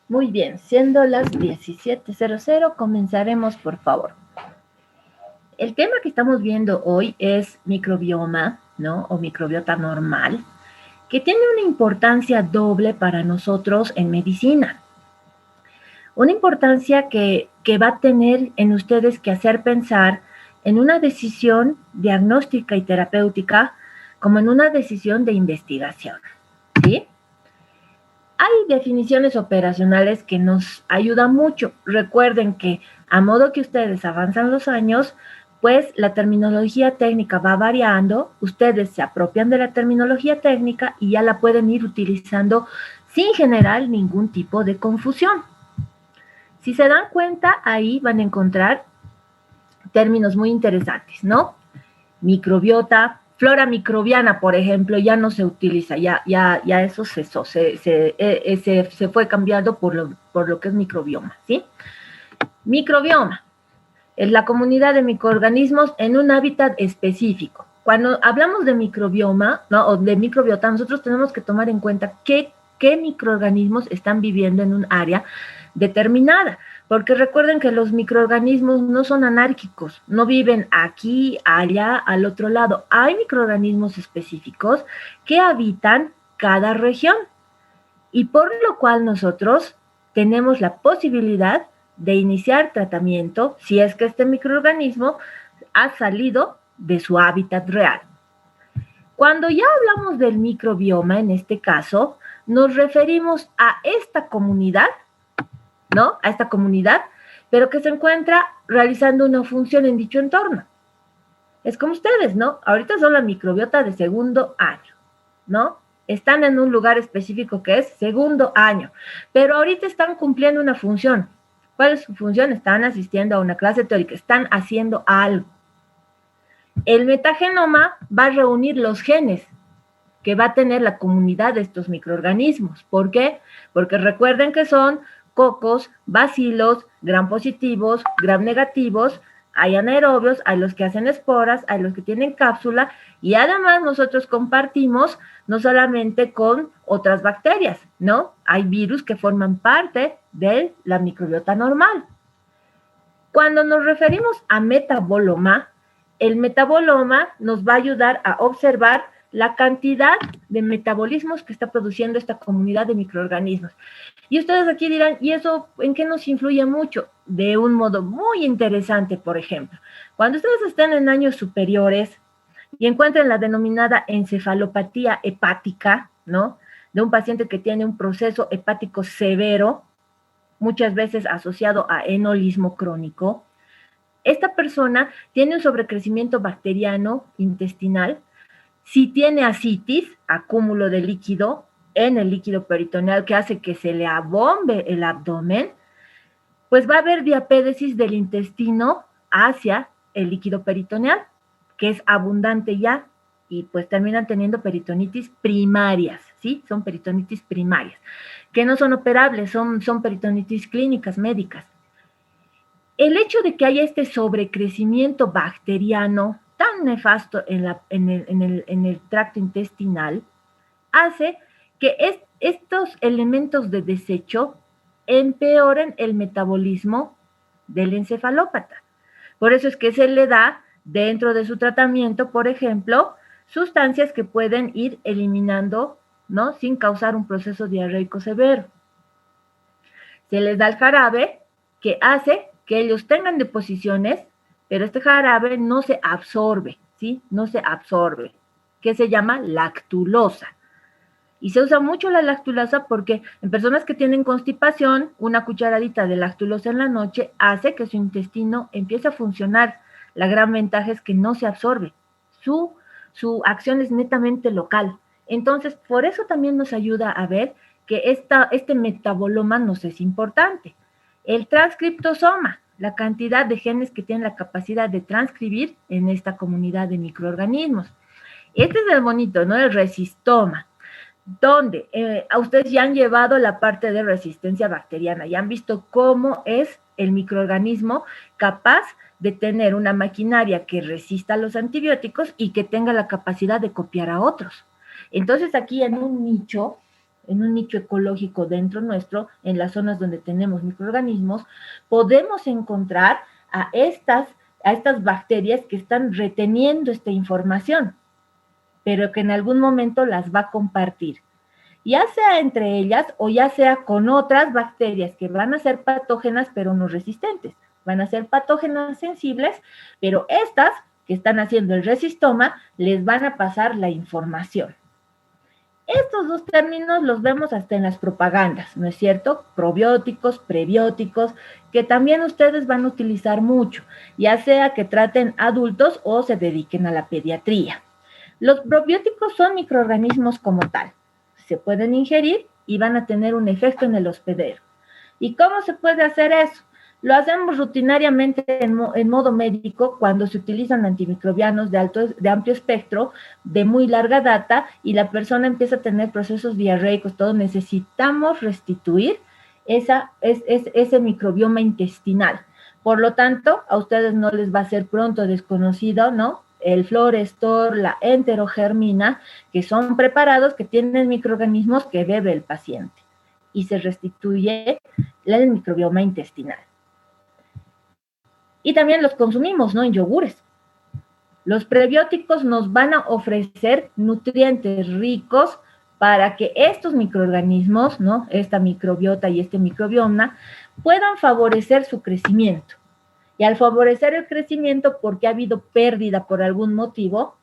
Muy bien, siendo las 17:00, comenzaremos, por favor. El tema que estamos viendo hoy es microbioma, ¿no? O microbiota normal, que tiene una importancia doble para nosotros en medicina. Una importancia que va a tener en ustedes que hacer pensar en una decisión diagnóstica y terapéutica como en una decisión de investigación, ¿sí? Hay definiciones operacionales que nos ayudan mucho. Recuerden que a modo que ustedes avanzan los años, pues la terminología técnica va variando, ustedes se apropian de la terminología técnica y ya la pueden ir utilizando sin generar ningún tipo de confusión. Si se dan cuenta, ahí van a encontrar términos muy interesantes, ¿no? Microbiota, flora microbiana, por ejemplo, ya no se utiliza, ya eso cesó, se fue cambiando por lo que es microbioma, ¿sí? Microbioma es la comunidad de microorganismos en un hábitat específico. Cuando hablamos de microbioma, ¿no? O de microbiota, nosotros tenemos que tomar en cuenta qué microorganismos están viviendo en un área determinada, porque recuerden que los microorganismos no son anárquicos, no viven aquí, allá, al otro lado. Hay microorganismos específicos que habitan cada región y por lo cual nosotros tenemos la posibilidad de iniciar tratamiento si es que este microorganismo ha salido de su hábitat real. Cuando ya hablamos del microbioma, en este caso, nos referimos a esta comunidad, ¿no? A esta comunidad, pero que se encuentra realizando una función en dicho entorno. Es como ustedes, ¿no? Ahorita son la microbiota de segundo año, ¿no? Están en un lugar específico que es segundo año, pero ahorita están cumpliendo una función. ¿Cuál es su función? Están asistiendo a una clase teórica, están haciendo algo. El metagenoma va a reunir los genes que va a tener la comunidad de estos microorganismos. ¿Por qué? Porque recuerden que son cocos, bacilos, gram positivos, gram negativos, hay anaerobios, hay los que hacen esporas, hay los que tienen cápsula, y además nosotros compartimos no solamente con otras bacterias, ¿no? Hay virus que forman parte de la microbiota normal. Cuando nos referimos a metaboloma, el metaboloma nos va a ayudar a observar la cantidad de metabolismos que está produciendo esta comunidad de microorganismos. Y ustedes aquí dirán, ¿y eso en qué nos influye mucho? De un modo muy interesante, por ejemplo. Cuando ustedes estén en años superiores y encuentren la denominada encefalopatía hepática, ¿no? De un paciente que tiene un proceso hepático severo, muchas veces asociado a enolismo crónico, esta persona tiene un sobrecrecimiento bacteriano intestinal. Si tiene ascitis, acúmulo de líquido en el líquido peritoneal que hace que se le abombe el abdomen, pues va a haber diapédesis del intestino hacia el líquido peritoneal, que es abundante ya, y pues terminan teniendo peritonitis primarias, ¿sí? Son peritonitis primarias, que no son operables, son peritonitis clínicas, médicas. El hecho de que haya este sobrecrecimiento bacteriano tan nefasto en el tracto intestinal hace que estos elementos de desecho empeoren el metabolismo del encefalópata. Por eso es que se le da dentro de su tratamiento, por ejemplo, sustancias que pueden ir eliminando, ¿no? Sin causar un proceso diarreico severo. Se les da el jarabe que hace que ellos tengan deposiciones, pero este jarabe no se absorbe, ¿sí? No se absorbe, que se llama lactulosa. Y se usa mucho la lactulosa porque en personas que tienen constipación, una cucharadita de lactulosa en la noche hace que su intestino empiece a funcionar. La gran ventaja es que no se absorbe. Su acción es netamente local. Entonces, por eso también nos ayuda a ver que este metaboloma nos es importante. El transcriptosoma, la cantidad de genes que tienen la capacidad de transcribir en esta comunidad de microorganismos. Este es el bonito, ¿no? El resistoma, donde a ustedes ya han llevado la parte de resistencia bacteriana, ya han visto cómo es el microorganismo capaz de tener una maquinaria que resista a los antibióticos y que tenga la capacidad de copiar a otros. Entonces aquí en un nicho en un nicho ecológico dentro nuestro, en las zonas donde tenemos microorganismos, podemos encontrar a estas bacterias que están reteniendo esta información, pero que en algún momento las va a compartir, ya sea entre ellas o ya sea con otras bacterias que van a ser patógenas pero no resistentes, van a ser patógenas sensibles, pero estas que están haciendo el resistoma les van a pasar la información. Estos dos términos los vemos hasta en las propagandas, ¿no es cierto? Probióticos, prebióticos, que también ustedes van a utilizar mucho, ya sea que traten adultos o se dediquen a la pediatría. Los probióticos son microorganismos como tal. Se pueden ingerir y van a tener un efecto en el hospedero. ¿Y cómo se puede hacer eso? Lo hacemos rutinariamente en modo médico cuando se utilizan antimicrobianos de amplio espectro, de muy larga data, y la persona empieza a tener procesos diarreicos, todo. Necesitamos restituir ese microbioma intestinal. Por lo tanto, a ustedes no les va a ser pronto desconocido, ¿no? El Florestor, la enterogermina, que son preparados que tienen microorganismos que bebe el paciente y se restituye el microbioma intestinal. Y también los consumimos, ¿no? En yogures. Los prebióticos nos van a ofrecer nutrientes ricos para que estos microorganismos, ¿no? Esta microbiota y este microbioma puedan favorecer su crecimiento. Y al favorecer el crecimiento, porque ha habido pérdida por algún motivo,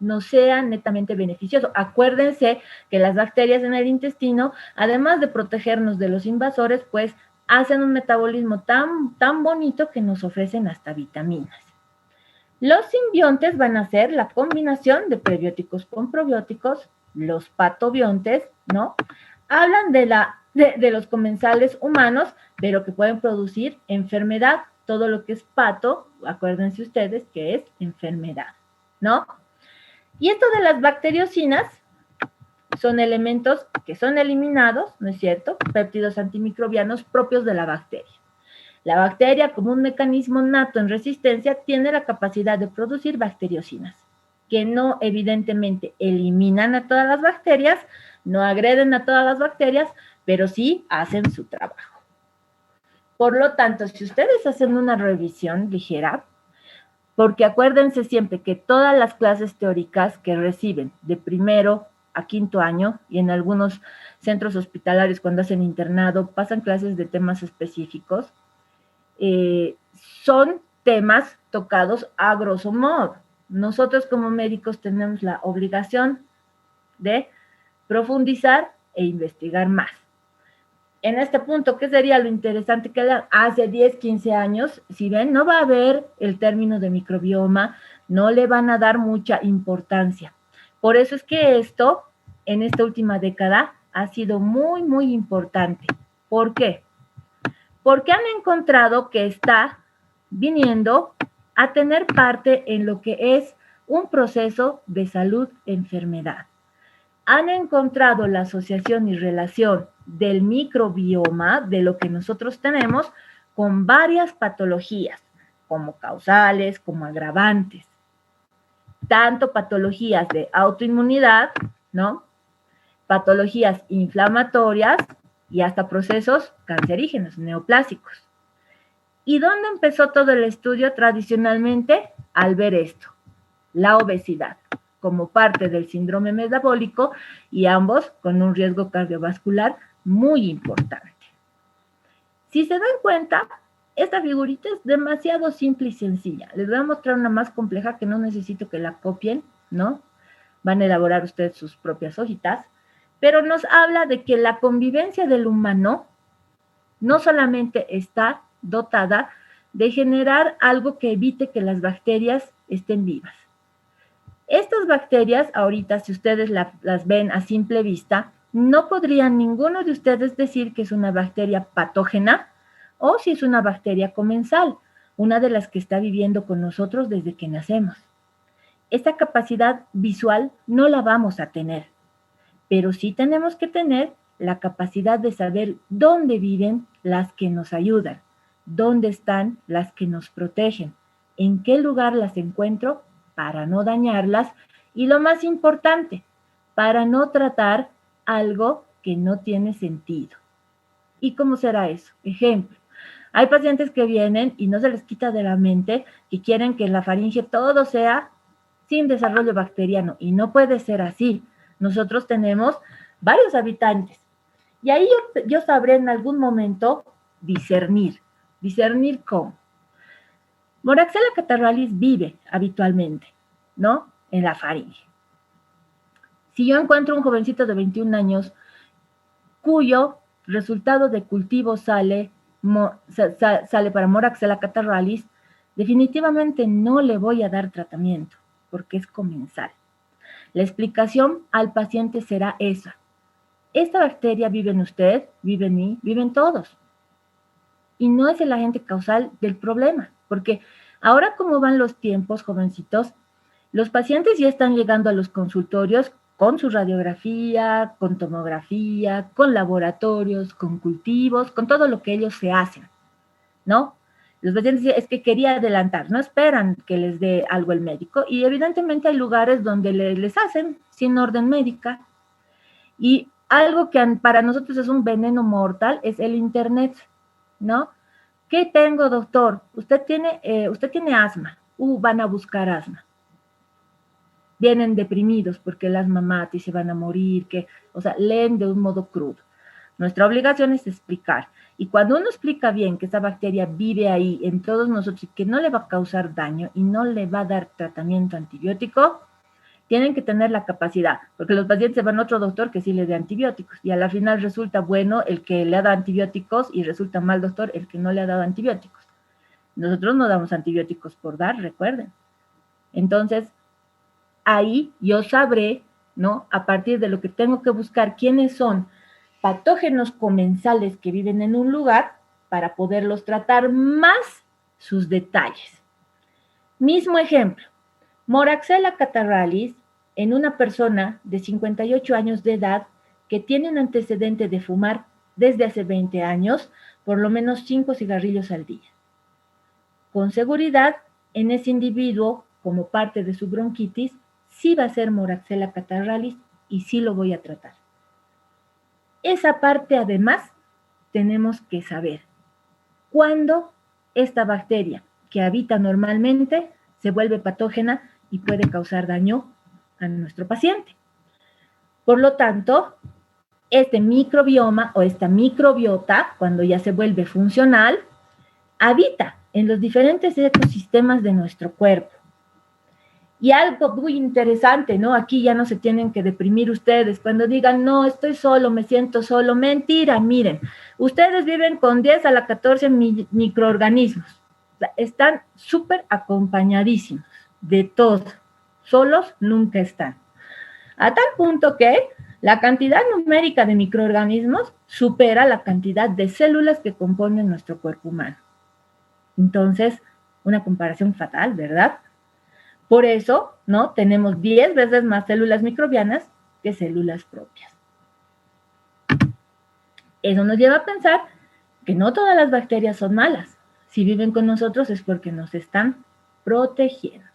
no sea netamente beneficioso. Acuérdense que las bacterias en el intestino, además de protegernos de los invasores, pues hacen un metabolismo tan bonito que nos ofrecen hasta vitaminas. Los simbiontes van a ser la combinación de prebióticos con probióticos, los patobiontes, ¿no? Hablan de los comensales humanos, pero que pueden producir enfermedad. Todo lo que es pato, acuérdense ustedes que es enfermedad, ¿no? Y esto de las bacteriocinas son elementos que son eliminados, ¿no es cierto? Péptidos antimicrobianos propios de la bacteria. La bacteria, como un mecanismo nato en resistencia, tiene la capacidad de producir bacteriocinas, que no evidentemente eliminan a todas las bacterias, no agreden a todas las bacterias, pero sí hacen su trabajo. Por lo tanto, si ustedes hacen una revisión ligera, porque acuérdense siempre que todas las clases teóricas que reciben de primero a quinto año, y en algunos centros hospitalarios cuando hacen internado, pasan clases de temas específicos, son temas tocados a grosso modo. Nosotros como médicos tenemos la obligación de profundizar e investigar más. En este punto, ¿qué sería lo interesante? Que hace 10, 15 años, si ven, no va a haber el término de microbioma, no le van a dar mucha importancia. Por eso es que esto, en esta última década, ha sido muy, muy importante. ¿Por qué? Porque han encontrado que está viniendo a tener parte en lo que es un proceso de salud-enfermedad. Han encontrado la asociación y relación del microbioma, de lo que nosotros tenemos, con varias patologías, como causales, como agravantes. Tanto patologías de autoinmunidad, ¿no? Patologías inflamatorias y hasta procesos cancerígenos, neoplásicos. ¿Y dónde empezó todo el estudio tradicionalmente? Al ver esto, la obesidad como parte del síndrome metabólico y ambos con un riesgo cardiovascular muy importante. Si se dan cuenta, esta figurita es demasiado simple y sencilla. Les voy a mostrar una más compleja que no necesito que la copien, ¿no? Van a elaborar ustedes sus propias hojitas, pero nos habla de que la convivencia del humano no solamente está dotada de generar algo que evite que las bacterias estén vivas. Estas bacterias, ahorita, si ustedes las ven a simple vista, no podrían ninguno de ustedes decir que es una bacteria patógena o si es una bacteria comensal, una de las que está viviendo con nosotros desde que nacemos. Esta capacidad visual no la vamos a tener, pero sí tenemos que tener la capacidad de saber dónde viven las que nos ayudan, dónde están las que nos protegen, en qué lugar las encuentro para no dañarlas y lo más importante, para no tratar algo que no tiene sentido. ¿Y cómo será eso? Ejemplo, hay pacientes que vienen y no se les quita de la mente que quieren que en la faringe todo sea sin desarrollo bacteriano, y no puede ser así. Nosotros tenemos varios habitantes, y ahí yo sabré en algún momento discernir. ¿Discernir cómo? Moraxella catarrhalis vive habitualmente, ¿no? En la faringe. Si yo encuentro un jovencito de 21 años cuyo resultado de cultivo sale para Moraxella catarrhalis, definitivamente no le voy a dar tratamiento, porque es comensal. La explicación al paciente será esa. Esta bacteria vive en usted, vive en mí, vive en todos. Y no es el agente causal del problema, porque ahora como van los tiempos, jovencitos, los pacientes ya están llegando a los consultorios con su radiografía, con tomografía, con laboratorios, con cultivos, con todo lo que ellos se hacen, ¿no? Los pacientes dicen, es que quería adelantar, no esperan que les dé algo el médico, y evidentemente hay lugares donde les hacen sin orden médica. Y algo que para nosotros es un veneno mortal es el internet, ¿no? ¿Qué tengo, doctor? Usted tiene asma. Van a buscar asma. Vienen deprimidos porque el asma mata y se van a morir, o sea, leen de un modo crudo. Nuestra obligación es explicar. Y cuando uno explica bien que esa bacteria vive ahí en todos nosotros y que no le va a causar daño y no le va a dar tratamiento antibiótico, tienen que tener la capacidad, porque los pacientes se van a otro doctor que sí les dé antibióticos, y a la final resulta bueno el que le ha dado antibióticos y resulta mal doctor el que no le ha dado antibióticos. Nosotros no damos antibióticos por dar, recuerden. Entonces, ahí yo sabré, ¿no? A partir de lo que tengo que buscar, quiénes son patógenos comensales que viven en un lugar para poderlos tratar más sus detalles. Mismo ejemplo, Moraxella catarrhalis en una persona de 58 años de edad que tiene un antecedente de fumar desde hace 20 años, por lo menos 5 cigarrillos al día. Con seguridad, en ese individuo, como parte de su bronquitis, sí va a ser Moraxella catarrhalis y sí lo voy a tratar. Esa parte, además, tenemos que saber cuándo esta bacteria que habita normalmente se vuelve patógena y puede causar daño a nuestro paciente. Por lo tanto, este microbioma o esta microbiota, cuando ya se vuelve funcional, habita en los diferentes ecosistemas de nuestro cuerpo. Y algo muy interesante, ¿no? Aquí ya no se tienen que deprimir ustedes cuando digan, no, estoy solo, me siento solo. Mentira, miren, ustedes viven con 10 a la 14 microorganismos. O sea, están súper acompañadísimos de todo. Solos nunca están. A tal punto que la cantidad numérica de microorganismos supera la cantidad de células que componen nuestro cuerpo humano. Entonces, una comparación fatal, ¿verdad? Por eso, ¿no? Tenemos 10 veces más células microbianas que células propias. Eso nos lleva a pensar que no todas las bacterias son malas. Si viven con nosotros es porque nos están protegiendo.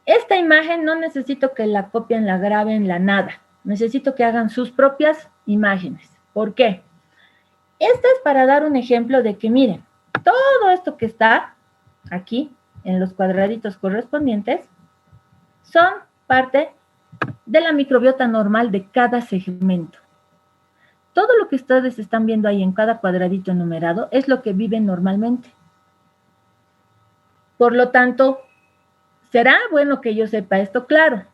Esta imagen no necesito que la copien, la graben, la nada. Necesito que hagan sus propias imágenes. ¿Por qué? Esta es para dar un ejemplo de que, miren, todo esto que está aquí en los cuadraditos correspondientes son parte de la microbiota normal de cada segmento. Todo lo que ustedes están viendo ahí en cada cuadradito enumerado es lo que viven normalmente. Por lo tanto, será bueno que yo sepa esto, claro,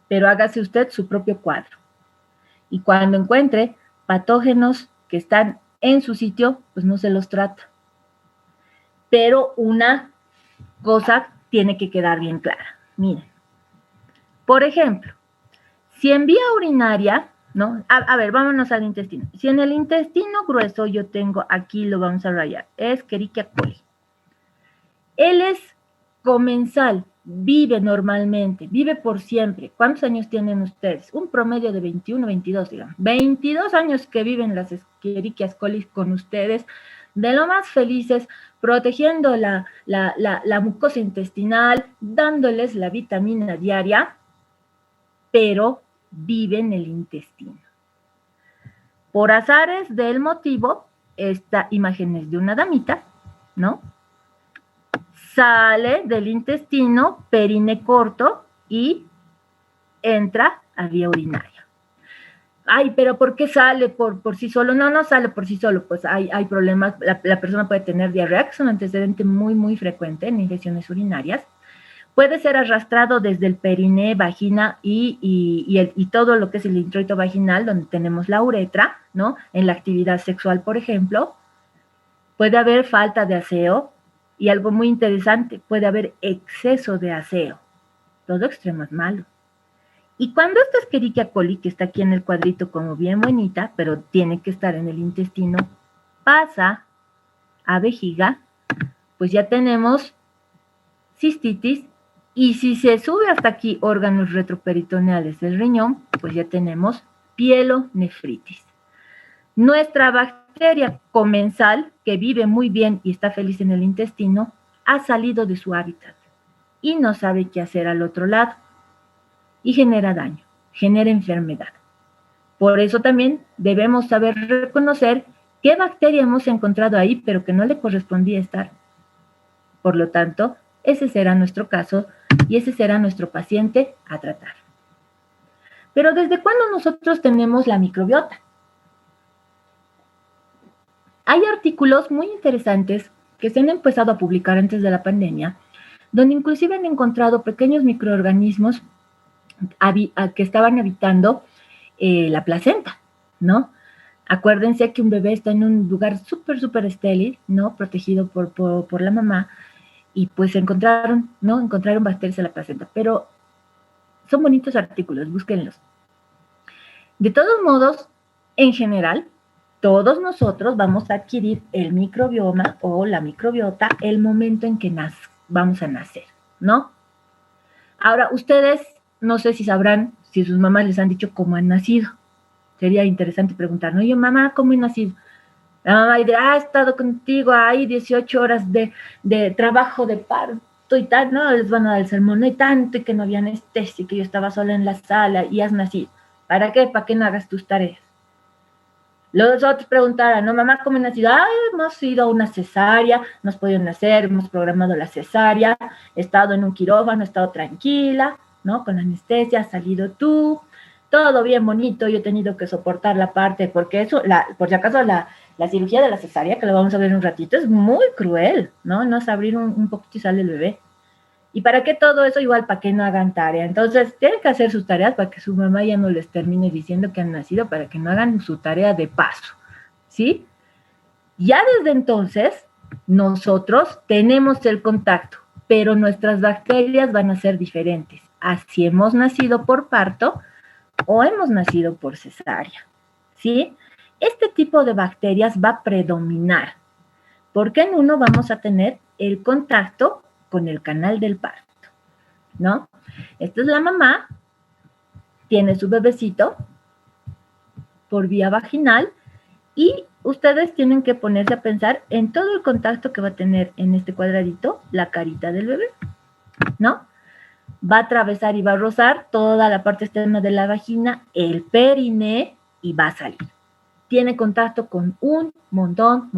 pero hágase usted su propio cuadro. Y cuando encuentre patógenos que están en su sitio, pues no se los trata. Pero una cosa tiene que quedar bien clara. Miren, por ejemplo, si en vía urinaria, ¿no? A ver, vámonos al intestino. Si en el intestino grueso yo tengo, aquí lo vamos a rayar, Escherichia coli. Él es comensal, vive normalmente, vive por siempre. ¿Cuántos años tienen ustedes? Un promedio de 21, 22, digamos. 22 años que viven las Escherichia coli con ustedes, de lo más felices, protegiendo la mucosa intestinal, dándoles la vitamina diaria, pero vive en el intestino. Por azares del motivo, esta imagen es de una damita, ¿no? Sale del intestino, perine corto, y entra a vía urinaria. Ay, pero ¿por qué sale por sí solo? No, no sale por sí solo, pues hay problemas. La persona puede tener diarrea, que es un antecedente muy, muy frecuente en infecciones urinarias. Puede ser arrastrado desde el periné, vagina y todo lo que es el introito vaginal, donde tenemos la uretra, ¿no? En la actividad sexual, por ejemplo. Puede haber falta de aseo y algo muy interesante, puede haber exceso de aseo. Todo extremo es malo. Y cuando esta Escherichia coli, que está aquí en el cuadrito como bien bonita, pero tiene que estar en el intestino, pasa a vejiga, pues ya tenemos cistitis, y si se sube hasta aquí órganos retroperitoneales del riñón, pues ya tenemos pielonefritis. Nuestra bacteria comensal, que vive muy bien y está feliz en el intestino, ha salido de su hábitat y no sabe qué hacer al otro lado y genera daño, genera enfermedad. Por eso también debemos saber reconocer qué bacteria hemos encontrado ahí, pero que no le correspondía estar. Por lo tanto, ese será nuestro caso y ese será nuestro paciente a tratar. Pero ¿desde cuándo nosotros tenemos la microbiota? Hay artículos muy interesantes que se han empezado a publicar antes de la pandemia, donde inclusive han encontrado pequeños microorganismos que estaban habitando la placenta, ¿no? Acuérdense que un bebé está en un lugar súper, súper estéril, ¿no? Protegido por la mamá, y pues encontraron bacterias en la placenta, pero son bonitos artículos, búsquenlos. De todos modos, en general, todos nosotros vamos a adquirir el microbioma o la microbiota el momento en que vamos a nacer, ¿no? Ahora, ustedes no sé si sabrán si sus mamás les han dicho cómo han nacido. Sería interesante preguntar, ¿no? Yo, mamá, ¿cómo he nacido? La mamá dirá, he estado contigo ahí 18 horas de trabajo de parto y tal, ¿no? Les van a dar el sermón, no hay tanto, y que no había anestesia, que yo estaba sola en la sala y has nacido. ¿Para qué? ¿Para qué no hagas tus tareas? Los otros preguntarán, ¿no, mamá, cómo he nacido? Ay, hemos ido a una cesárea, no has podido nacer, hemos programado la cesárea, he estado en un quirófano, he estado tranquila, ¿no? Con anestesia, has salido tú, todo bien bonito, yo he tenido que soportar la parte, porque eso, por si acaso la cirugía de la cesárea, que lo vamos a ver en un ratito, es muy cruel, ¿no? No es abrir un poquito y sale el bebé. ¿Y para qué todo eso? Igual, para que no hagan tarea. Entonces, tienen que hacer sus tareas para que su mamá ya no les termine diciendo que han nacido, para que no hagan su tarea de paso, ¿sí? Ya desde entonces, nosotros tenemos el contacto, pero nuestras bacterias van a ser diferentes. Así hemos nacido por parto o hemos nacido por cesárea, ¿sí? Este tipo de bacterias va a predominar, porque en uno vamos a tener el contacto con el canal del parto, ¿no? Esta es la mamá, tiene su bebecito por vía vaginal y ustedes tienen que ponerse a pensar en todo el contacto que va a tener en este cuadradito la carita del bebé, ¿no? Va a atravesar y va a rozar toda la parte externa de la vagina, el periné, y va a salir. Tiene contacto con un montón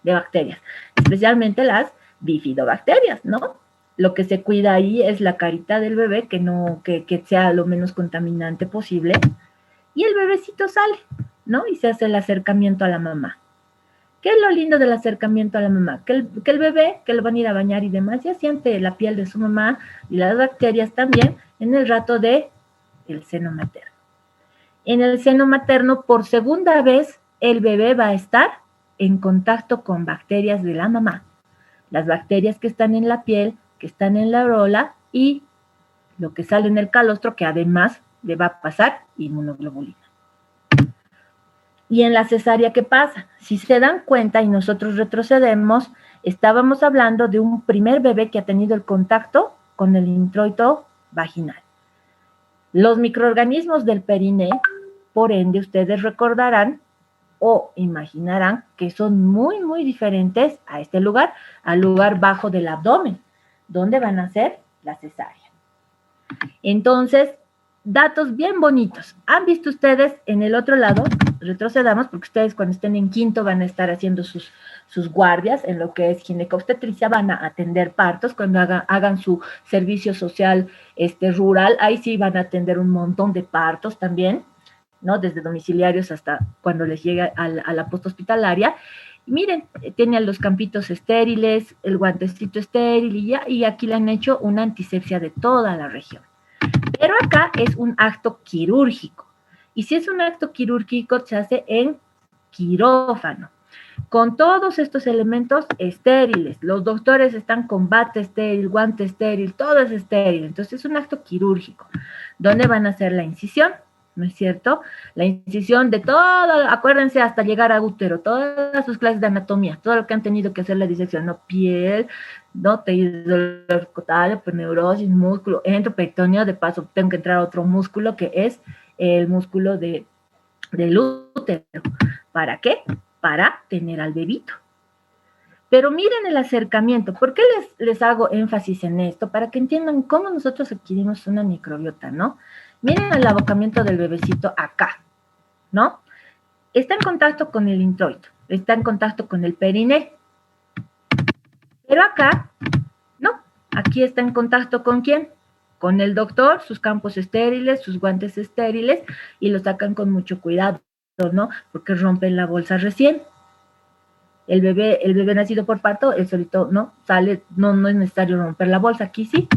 de bacterias, especialmente las bifidobacterias, ¿no? Lo que se cuida ahí es la carita del bebé, que sea lo menos contaminante posible, y el bebecito sale, ¿no? Y se hace el acercamiento a la mamá. ¿Qué es lo lindo del acercamiento a la mamá? Que el bebé, que lo van a ir a bañar y demás, ya siente la piel de su mamá y las bacterias también en el rato del seno materno. En el seno materno, por segunda vez, el bebé va a estar en contacto con bacterias de la mamá. Las bacterias que están en la piel, que están en la areola, y lo que sale en el calostro, que además le va a pasar inmunoglobulina. Y en la cesárea, ¿qué pasa? Si se dan cuenta y nosotros retrocedemos, estábamos hablando de un primer bebé que ha tenido el contacto con el introito vaginal. Los microorganismos del periné, por ende, ustedes recordarán o imaginarán que son muy, muy diferentes a este lugar, al lugar bajo del abdomen, donde van a ser la cesárea. Entonces, datos bien bonitos. ¿Han visto ustedes en el otro lado? Retrocedamos porque ustedes cuando estén en quinto van a estar haciendo sus guardias en lo que es ginecobstetricia, van a atender partos, cuando hagan su servicio social rural, ahí sí van a atender un montón de partos también, ¿no? Desde domiciliarios hasta cuando les llega a la postohospitalaria. Miren, tienen los campitos estériles, el guantecito estéril y aquí le han hecho una antisepsia de toda la región. Pero acá es un acto quirúrgico. Y si es un acto quirúrgico, se hace en quirófano, con todos estos elementos estériles. Los doctores están con bata estéril, guante estéril, todo es estéril. Entonces es un acto quirúrgico. ¿Dónde van a hacer la incisión? ¿No es cierto? La incisión de todo, acuérdense, hasta llegar a útero, todas sus clases de anatomía, todo lo que han tenido que hacer la disección, ¿no? Piel, ¿no? Tejido corporal, neurosis, músculo, endoperitoneo, de paso tengo que entrar a otro músculo que es el músculo del útero. ¿Para qué? Para tener al bebito. Pero miren el acercamiento. ¿Por qué les hago énfasis en esto? Para que entiendan cómo nosotros adquirimos una microbiota, ¿no? Miren el abocamiento del bebecito acá, ¿no? Está en contacto con el introito, está en contacto con el periné. Pero acá, no. Aquí está en contacto ¿con quién? Con el doctor, sus campos estériles, sus guantes estériles, y lo sacan con mucho cuidado, ¿no? Porque rompen la bolsa recién. El bebé nacido por parto, él solito, ¿no? Sale, no es necesario romper la bolsa, aquí sí.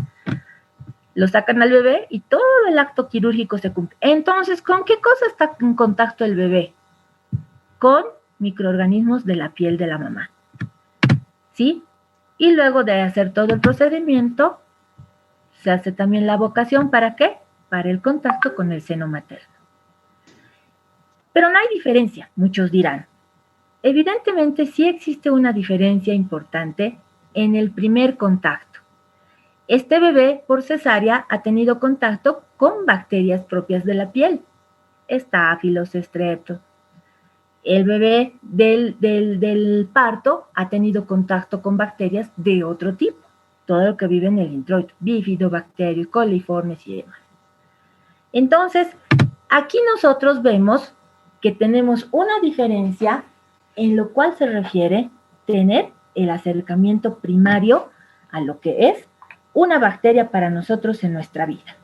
Lo sacan al bebé y todo el acto quirúrgico se cumple. Entonces, ¿con qué cosa está en contacto el bebé? Con microorganismos de la piel de la mamá. ¿Sí? Y luego de hacer todo el procedimiento, se hace también la abocación. ¿Para qué? Para el contacto con el seno materno. Pero no hay diferencia, muchos dirán. Evidentemente sí existe una diferencia importante en el primer contacto. Este bebé por cesárea ha tenido contacto con bacterias propias de la piel, estáfilos, estreptos. El bebé del parto ha tenido contacto con bacterias de otro tipo, todo lo que vive en el introito, bifidobacterios, coliformes y demás. Entonces, aquí nosotros vemos que tenemos una diferencia en lo cual se refiere tener el acercamiento primario a lo que es una bacteria para nosotros en nuestra vida.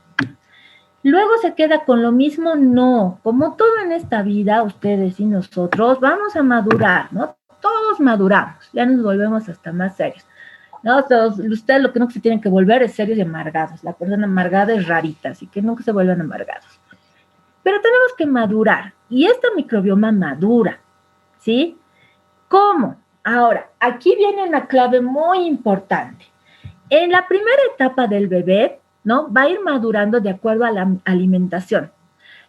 Luego se queda con lo mismo, no. Como todo en esta vida, ustedes y nosotros vamos a madurar, ¿no? Todos maduramos, ya nos volvemos hasta más serios. No, ustedes lo que nunca se tienen que volver es serios y amargados. La persona amargada es rarita, así que nunca se vuelvan amargados. Pero tenemos que madurar, y esta microbioma madura, ¿sí? ¿Cómo? Ahora, aquí viene una clave muy importante. En la primera etapa del bebé, ¿no? Va a ir madurando de acuerdo a la alimentación.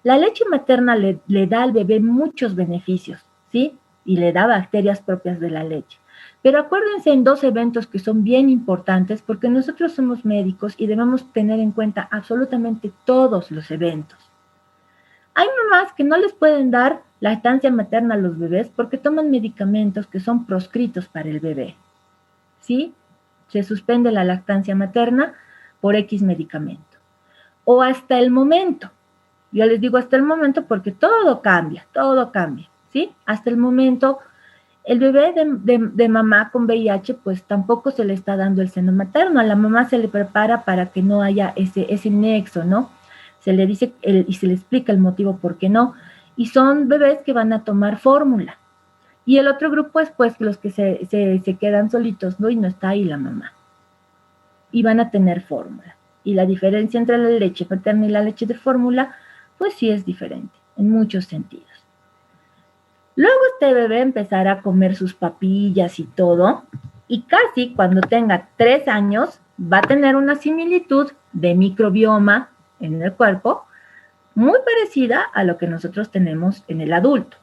La leche materna le da al bebé muchos beneficios, ¿sí? Y le da bacterias propias de la leche. Pero acuérdense en dos eventos que son bien importantes porque nosotros somos médicos y debemos tener en cuenta absolutamente todos los eventos. Hay mamás que no les pueden dar lactancia materna a los bebés porque toman medicamentos que son proscritos para el bebé, ¿sí? Se suspende la lactancia materna por X medicamento. O hasta el momento. Yo les digo hasta el momento porque todo cambia, ¿sí? Hasta el momento, el bebé de mamá con VIH, pues tampoco se le está dando el seno materno. A la mamá se le prepara para que no haya ese nexo, ¿no? Se le dice y se le explica el motivo por qué no. Y son bebés que van a tomar fórmula. Y el otro grupo es pues los que se quedan solitos, ¿no? Y no está ahí la mamá. Y van a tener fórmula. Y la diferencia entre la leche materna y la leche de fórmula, pues sí es diferente, en muchos sentidos. Luego este bebé empezará a comer sus papillas y todo, y casi cuando tenga 3 años va a tener una similitud de microbioma en el cuerpo muy parecida a lo que nosotros tenemos en el adulto.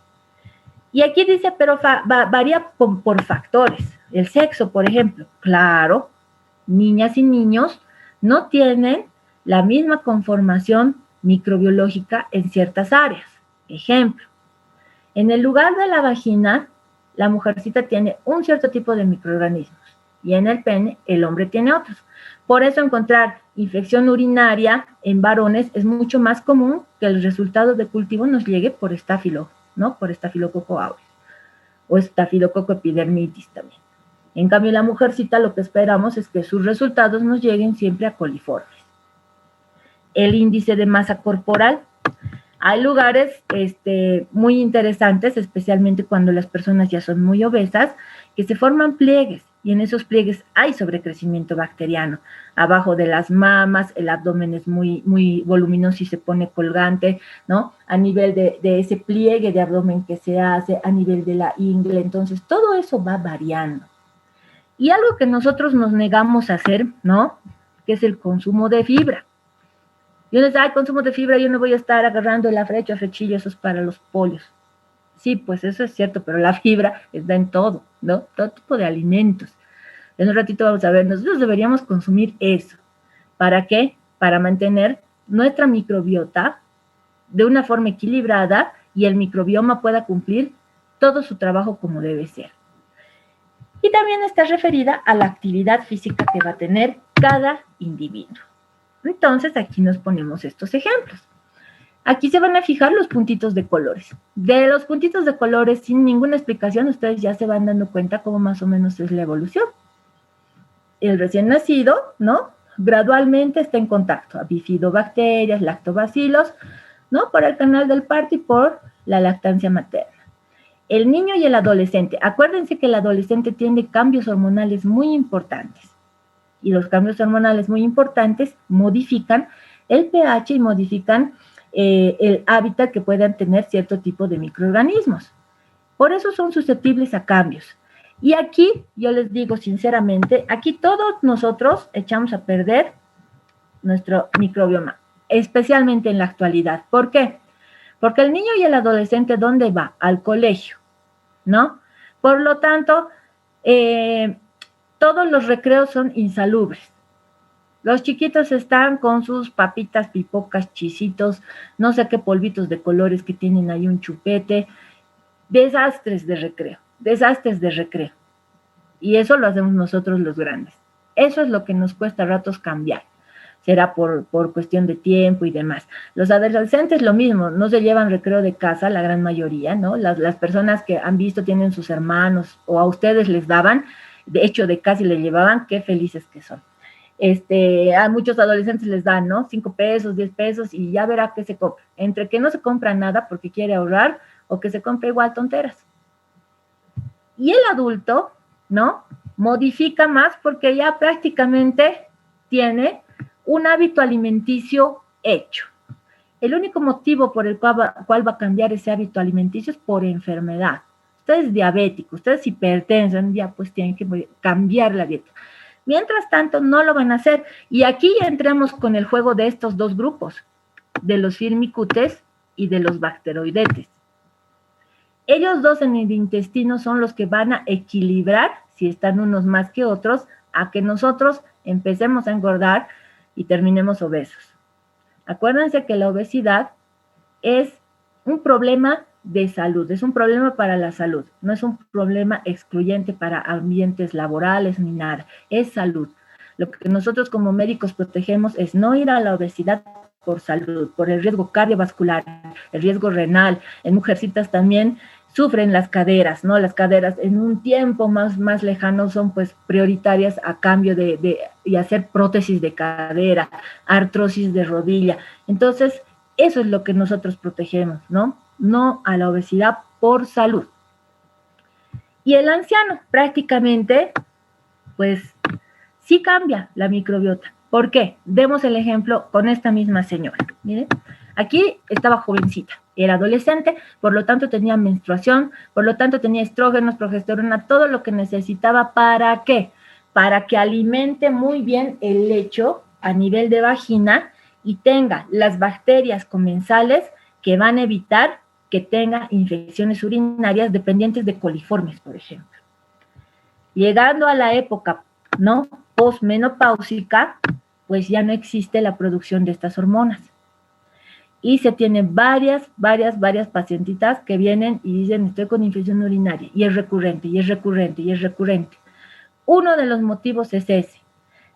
Y aquí dice, pero varía por factores. El sexo, por ejemplo. Claro, niñas y niños no tienen la misma conformación microbiológica en ciertas áreas. Ejemplo, en el lugar de la vagina, la mujercita tiene un cierto tipo de microorganismos. y en el pene el hombre tiene otros. Por eso encontrar infección urinaria en varones es mucho más común que el resultado de cultivo nos llegue por estáfilo, ¿no? Por estafilococo aureus o estafilococo epidermidis también. En cambio, la mujercita lo que esperamos es que sus resultados nos lleguen siempre a coliformes. El índice de masa corporal. Hay lugares muy interesantes, especialmente cuando las personas ya son muy obesas, que se forman pliegues y en esos pliegues hay sobrecrecimiento bacteriano. Abajo de las mamas, el abdomen es muy, muy voluminoso y se pone colgante, ¿no? A nivel de ese pliegue de abdomen que se hace, a nivel de la ingle. Entonces, todo eso va variando. Y algo que nosotros nos negamos a hacer, ¿no? Que es el consumo de fibra. Yo les digo, consumo de fibra, yo no voy a estar agarrando el afrecho, afrechillo, eso es para los polios. Sí, pues eso es cierto, pero la fibra está en todo, ¿no? Todo tipo de alimentos. En un ratito vamos a ver, nosotros deberíamos consumir eso. ¿Para qué? Para mantener nuestra microbiota de una forma equilibrada y el microbioma pueda cumplir todo su trabajo como debe ser. Y también está referida a la actividad física que va a tener cada individuo. Entonces, aquí nos ponemos estos ejemplos. Aquí se van a fijar los puntitos de colores. De los puntitos de colores, sin ninguna explicación, ustedes ya se van dando cuenta cómo más o menos es la evolución. El recién nacido, ¿no? Gradualmente está en contacto a bifidobacterias, lactobacilos, ¿no? Por el canal del parto y por la lactancia materna. El niño y el adolescente. Acuérdense que el adolescente tiene cambios hormonales muy importantes. Y los cambios hormonales muy importantes modifican el pH y modifican el hábitat que puedan tener cierto tipo de microorganismos. Por eso son susceptibles a cambios. Y aquí, yo les digo sinceramente, aquí todos nosotros echamos a perder nuestro microbioma, especialmente en la actualidad. ¿Por qué? Porque el niño y el adolescente, ¿dónde va? Al colegio, ¿no? Por lo tanto, todos los recreos son insalubres. Los chiquitos están con sus papitas, pipocas, chisitos, no sé qué polvitos de colores que tienen ahí un chupete. Desastres de recreo, desastres de recreo. Y eso lo hacemos nosotros los grandes. Eso es lo que nos cuesta a ratos cambiar. Será por cuestión de tiempo y demás. Los adolescentes lo mismo, no se llevan recreo de casa, la gran mayoría, ¿no? Las personas que han visto tienen sus hermanos o a ustedes les daban, de hecho de casi le llevaban, qué felices que son. A muchos adolescentes les dan, ¿no? 5 pesos, 10 pesos y ya verá qué se compra. Entre que no se compra nada porque quiere ahorrar o que se compra igual tonteras. Y el adulto, ¿no? Modifica más porque ya prácticamente tiene un hábito alimenticio hecho. El único motivo por el cual va a cambiar ese hábito alimenticio es por enfermedad. Usted es diabético, ustedes hipertensan, ya pues tienen que cambiar la dieta. Mientras tanto, no lo van a hacer. Y aquí ya entramos con el juego de estos dos grupos, de los firmicutes y de los bacteroidetes. Ellos dos en el intestino son los que van a equilibrar, si están unos más que otros, a que nosotros empecemos a engordar y terminemos obesos. Acuérdense que la obesidad es un problema de salud, es un problema para la salud, no es un problema excluyente para ambientes laborales ni nada, es salud. Lo que nosotros como médicos protegemos es no ir a la obesidad por salud, por el riesgo cardiovascular, el riesgo renal. En mujercitas también sufren las caderas, ¿no? Las caderas en un tiempo más lejano son pues prioritarias a cambio y hacer prótesis de cadera, artrosis de rodilla. Entonces, eso es lo que nosotros protegemos, ¿no? No a la obesidad por salud. Y el anciano prácticamente, pues, sí cambia la microbiota. ¿Por qué? Demos el ejemplo con esta misma señora. Miren, aquí estaba jovencita, era adolescente, por lo tanto tenía menstruación, por lo tanto tenía estrógenos, progesterona, todo lo que necesitaba. ¿Para qué? Para que alimente muy bien el lecho a nivel de vagina y tenga las bacterias comensales que van a evitar que tenga infecciones urinarias dependientes de coliformes, por ejemplo. Llegando a la época, ¿no?, posmenopáusica, pues ya no existe la producción de estas hormonas. Y se tienen varias pacientitas que vienen y dicen, estoy con infección urinaria, y es recurrente, y es recurrente, y es recurrente. Uno de los motivos es ese.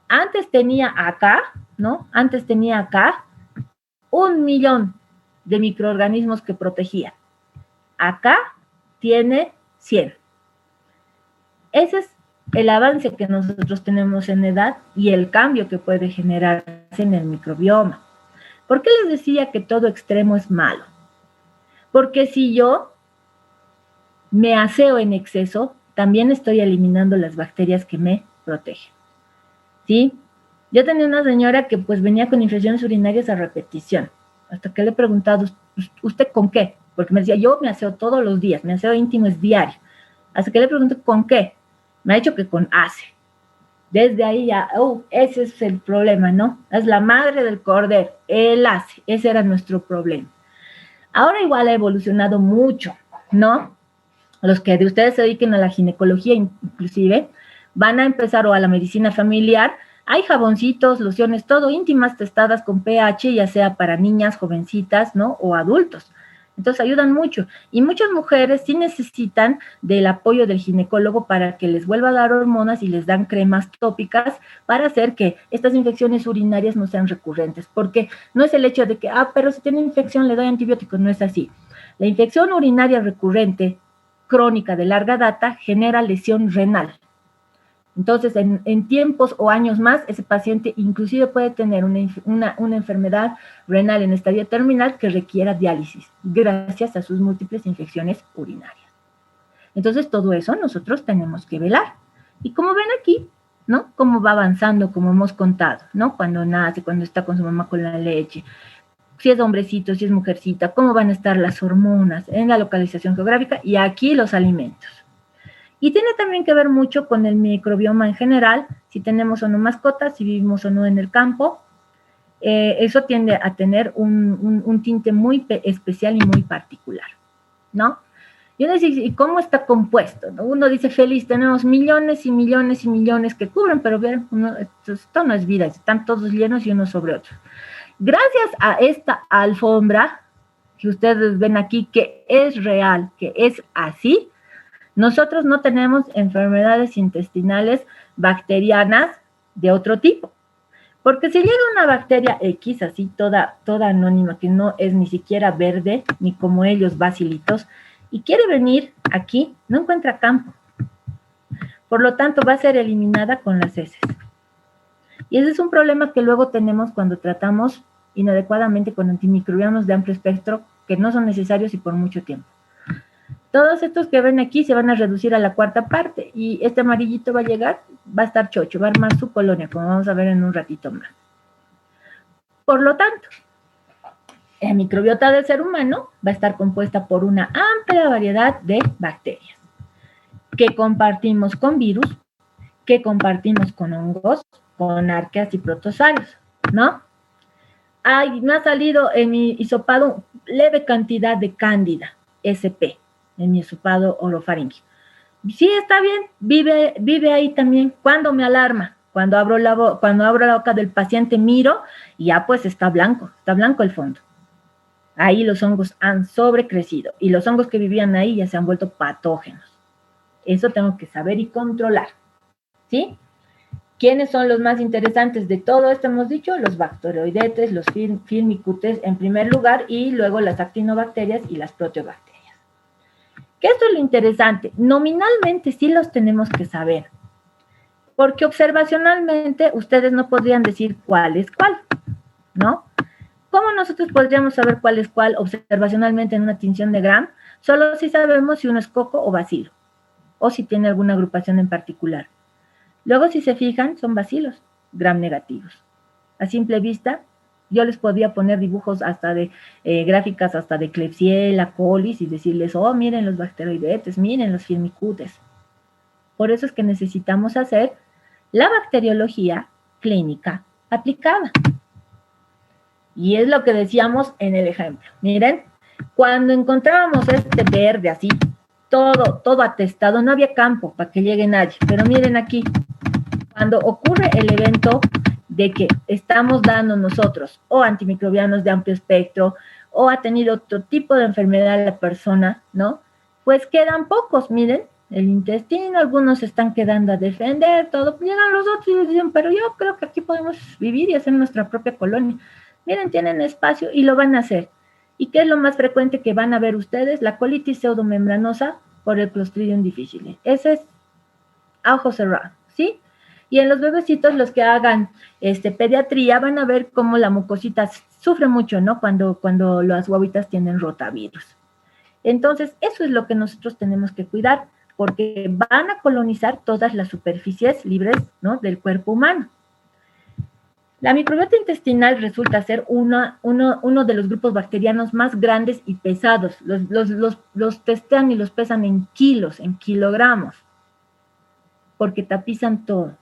Antes tenía acá, ¿no? Antes tenía acá 1.000.000 de microorganismos que protegía. Acá tiene 100. Ese es el avance que nosotros tenemos en edad y el cambio que puede generarse en el microbioma. ¿Por qué les decía que todo extremo es malo? Porque si yo me aseo en exceso, también estoy eliminando las bacterias que me protegen. ¿Sí? Yo tenía una señora que pues venía con infecciones urinarias a repetición. Hasta que le he preguntado, ¿usted con qué? Porque me decía, yo me aseo todos los días, mi aseo íntimo es diario. Hasta que le pregunté, ¿con qué? Me ha dicho que con ACE. Desde ahí ya, ese es el problema, ¿no? Es la madre del cordero, el ACE, ese era nuestro problema. Ahora igual ha evolucionado mucho, ¿no? Los que de ustedes se dediquen a la ginecología inclusive, van a empezar o a la medicina familiar, hay jaboncitos, lociones, todo íntimas testadas con pH, ya sea para niñas, jovencitas, ¿no? O adultos. Entonces ayudan mucho. Y muchas mujeres sí necesitan del apoyo del ginecólogo para que les vuelva a dar hormonas y les dan cremas tópicas para hacer que estas infecciones urinarias no sean recurrentes. Porque no es el hecho de que, pero si tiene infección le doy antibióticos, no es así. La infección urinaria recurrente, crónica de larga data, genera lesión renal. Entonces, en tiempos o años más, ese paciente inclusive puede tener una enfermedad renal en estadio terminal que requiera diálisis, gracias a sus múltiples infecciones urinarias. Entonces, todo eso nosotros tenemos que velar. Y como ven aquí, ¿no? Cómo va avanzando, como hemos contado, ¿no? Cuando nace, cuando está con su mamá con la leche, si es hombrecito, si es mujercita, cómo van a estar las hormonas en la localización geográfica y aquí los alimentos. Y tiene también que ver mucho con el microbioma en general, si tenemos o no mascotas, si vivimos o no en el campo. Eso tiende a tener un tinte muy especial y muy particular, ¿no? Y uno dice, ¿y cómo está compuesto? ¿No? Uno dice, feliz, tenemos millones y millones y millones que cubren, pero bien, esto no es vida, están todos llenos y uno sobre otro. Gracias a esta alfombra que ustedes ven aquí, que es real, que es así, nosotros no tenemos enfermedades intestinales bacterianas de otro tipo. Porque si llega una bacteria X, así toda anónima, que no es ni siquiera verde, ni como ellos bacilitos, y quiere venir aquí, no encuentra campo. Por lo tanto, va a ser eliminada con las heces. Y ese es un problema que luego tenemos cuando tratamos inadecuadamente con antimicrobianos de amplio espectro, que no son necesarios y por mucho tiempo. Todos estos que ven aquí se van a reducir a la cuarta parte y este amarillito va a llegar, va a estar chocho, va a armar su colonia, como vamos a ver en un ratito más. Por lo tanto, la microbiota del ser humano va a estar compuesta por una amplia variedad de bacterias que compartimos con virus, que compartimos con hongos, con arqueas y protozoarios, ¿no? Me ha salido en mi hisopado leve cantidad de cándida, SP, en mi hisopado orofaringio. Sí, está bien, vive ahí también. ¿Cuándo me alarma? Cuando abro la boca del paciente, miro y ya pues está blanco el fondo. Ahí los hongos han sobrecrecido y los hongos que vivían ahí ya se han vuelto patógenos. Eso tengo que saber y controlar, ¿sí? ¿Quiénes son los más interesantes de todo esto? Hemos dicho los bacteroidetes, los firmicutes en primer lugar y luego las actinobacterias y las proteobacterias. Que esto es lo interesante. Nominalmente sí los tenemos que saber, porque observacionalmente ustedes no podrían decir cuál es cuál, ¿no? ¿Cómo nosotros podríamos saber cuál es cuál observacionalmente en una tinción de Gram? Solo si sabemos si uno es coco o bacilo, o si tiene alguna agrupación en particular. Luego, si se fijan, son bacilos Gram negativos. A simple vista, yo les podía poner dibujos hasta de gráficas hasta de Klebsiella, colis y decirles, oh, miren los bacteroidetes, miren los firmicutes. Por eso es que necesitamos hacer la bacteriología clínica aplicada. Y es lo que decíamos en el ejemplo. Miren, cuando encontrábamos este verde así, todo atestado, no había campo para que llegue nadie. Pero miren aquí, cuando ocurre el evento de que estamos dando nosotros o antimicrobianos de amplio espectro o ha tenido otro tipo de enfermedad la persona, ¿no? Pues quedan pocos, miren, el intestino, algunos se están quedando a defender, todo, llegan los otros y les dicen, pero yo creo que aquí podemos vivir y hacer nuestra propia colonia. Miren, tienen espacio y lo van a hacer. ¿Y qué es lo más frecuente que van a ver ustedes? La colitis pseudomembranosa por el Clostridium difficile. Ese es a ojo cerrado, ¿sí? Y en los bebecitos, los que hagan pediatría, van a ver cómo la mucosita sufre mucho, ¿no? Cuando las guaguitas tienen rotavirus. Entonces, eso es lo que nosotros tenemos que cuidar, porque van a colonizar todas las superficies libres, ¿no?, del cuerpo humano. La microbiota intestinal resulta ser uno de los grupos bacterianos más grandes y pesados. Los testean y los pesan en kilos, en kilogramos, porque tapizan todo.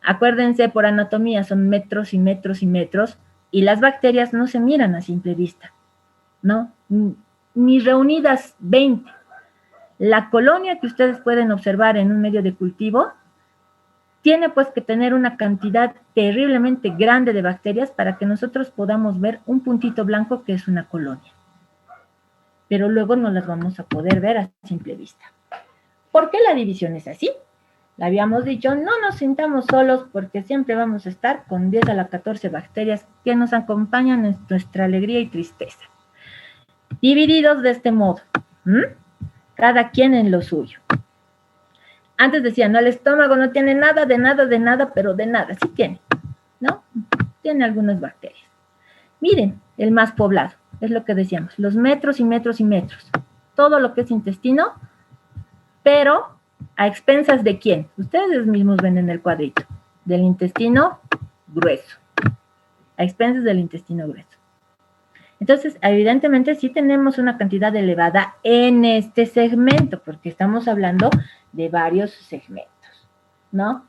Acuérdense, por anatomía son metros y metros y metros, y las bacterias no se miran a simple vista, ¿no? Ni reunidas 20. La colonia que ustedes pueden observar en un medio de cultivo tiene pues que tener una cantidad terriblemente grande de bacterias para que nosotros podamos ver un puntito blanco que es una colonia. Pero luego no las vamos a poder ver a simple vista. ¿Por qué la división es así? Le habíamos dicho, no nos sintamos solos porque siempre vamos a estar con 10 a la 14 bacterias que nos acompañan en nuestra alegría y tristeza. Divididos de este modo, cada quien en lo suyo. Antes decían, no, el estómago no tiene nada, de nada, pero de nada, sí tiene, ¿no? Tiene algunas bacterias. Miren, el más poblado, es lo que decíamos, los metros y metros y metros. Todo lo que es intestino, pero ¿a expensas de quién? Ustedes mismos ven en el cuadrito, del intestino grueso, a expensas del intestino grueso. Entonces, evidentemente sí tenemos una cantidad elevada en este segmento, porque estamos hablando de varios segmentos, ¿no?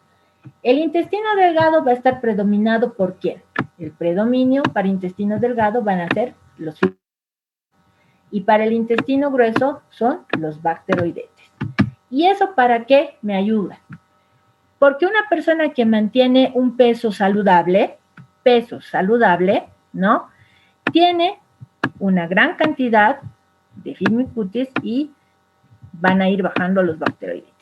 El intestino delgado va a estar predominado por ¿quién? El predominio para intestino delgado van a ser los fibrosos. Y para el intestino grueso son los bacteroidetes. ¿Y eso para qué me ayuda? Porque una persona que mantiene un peso saludable, ¿no?, tiene una gran cantidad de firmicutes y van a ir bajando los bacteroidetes.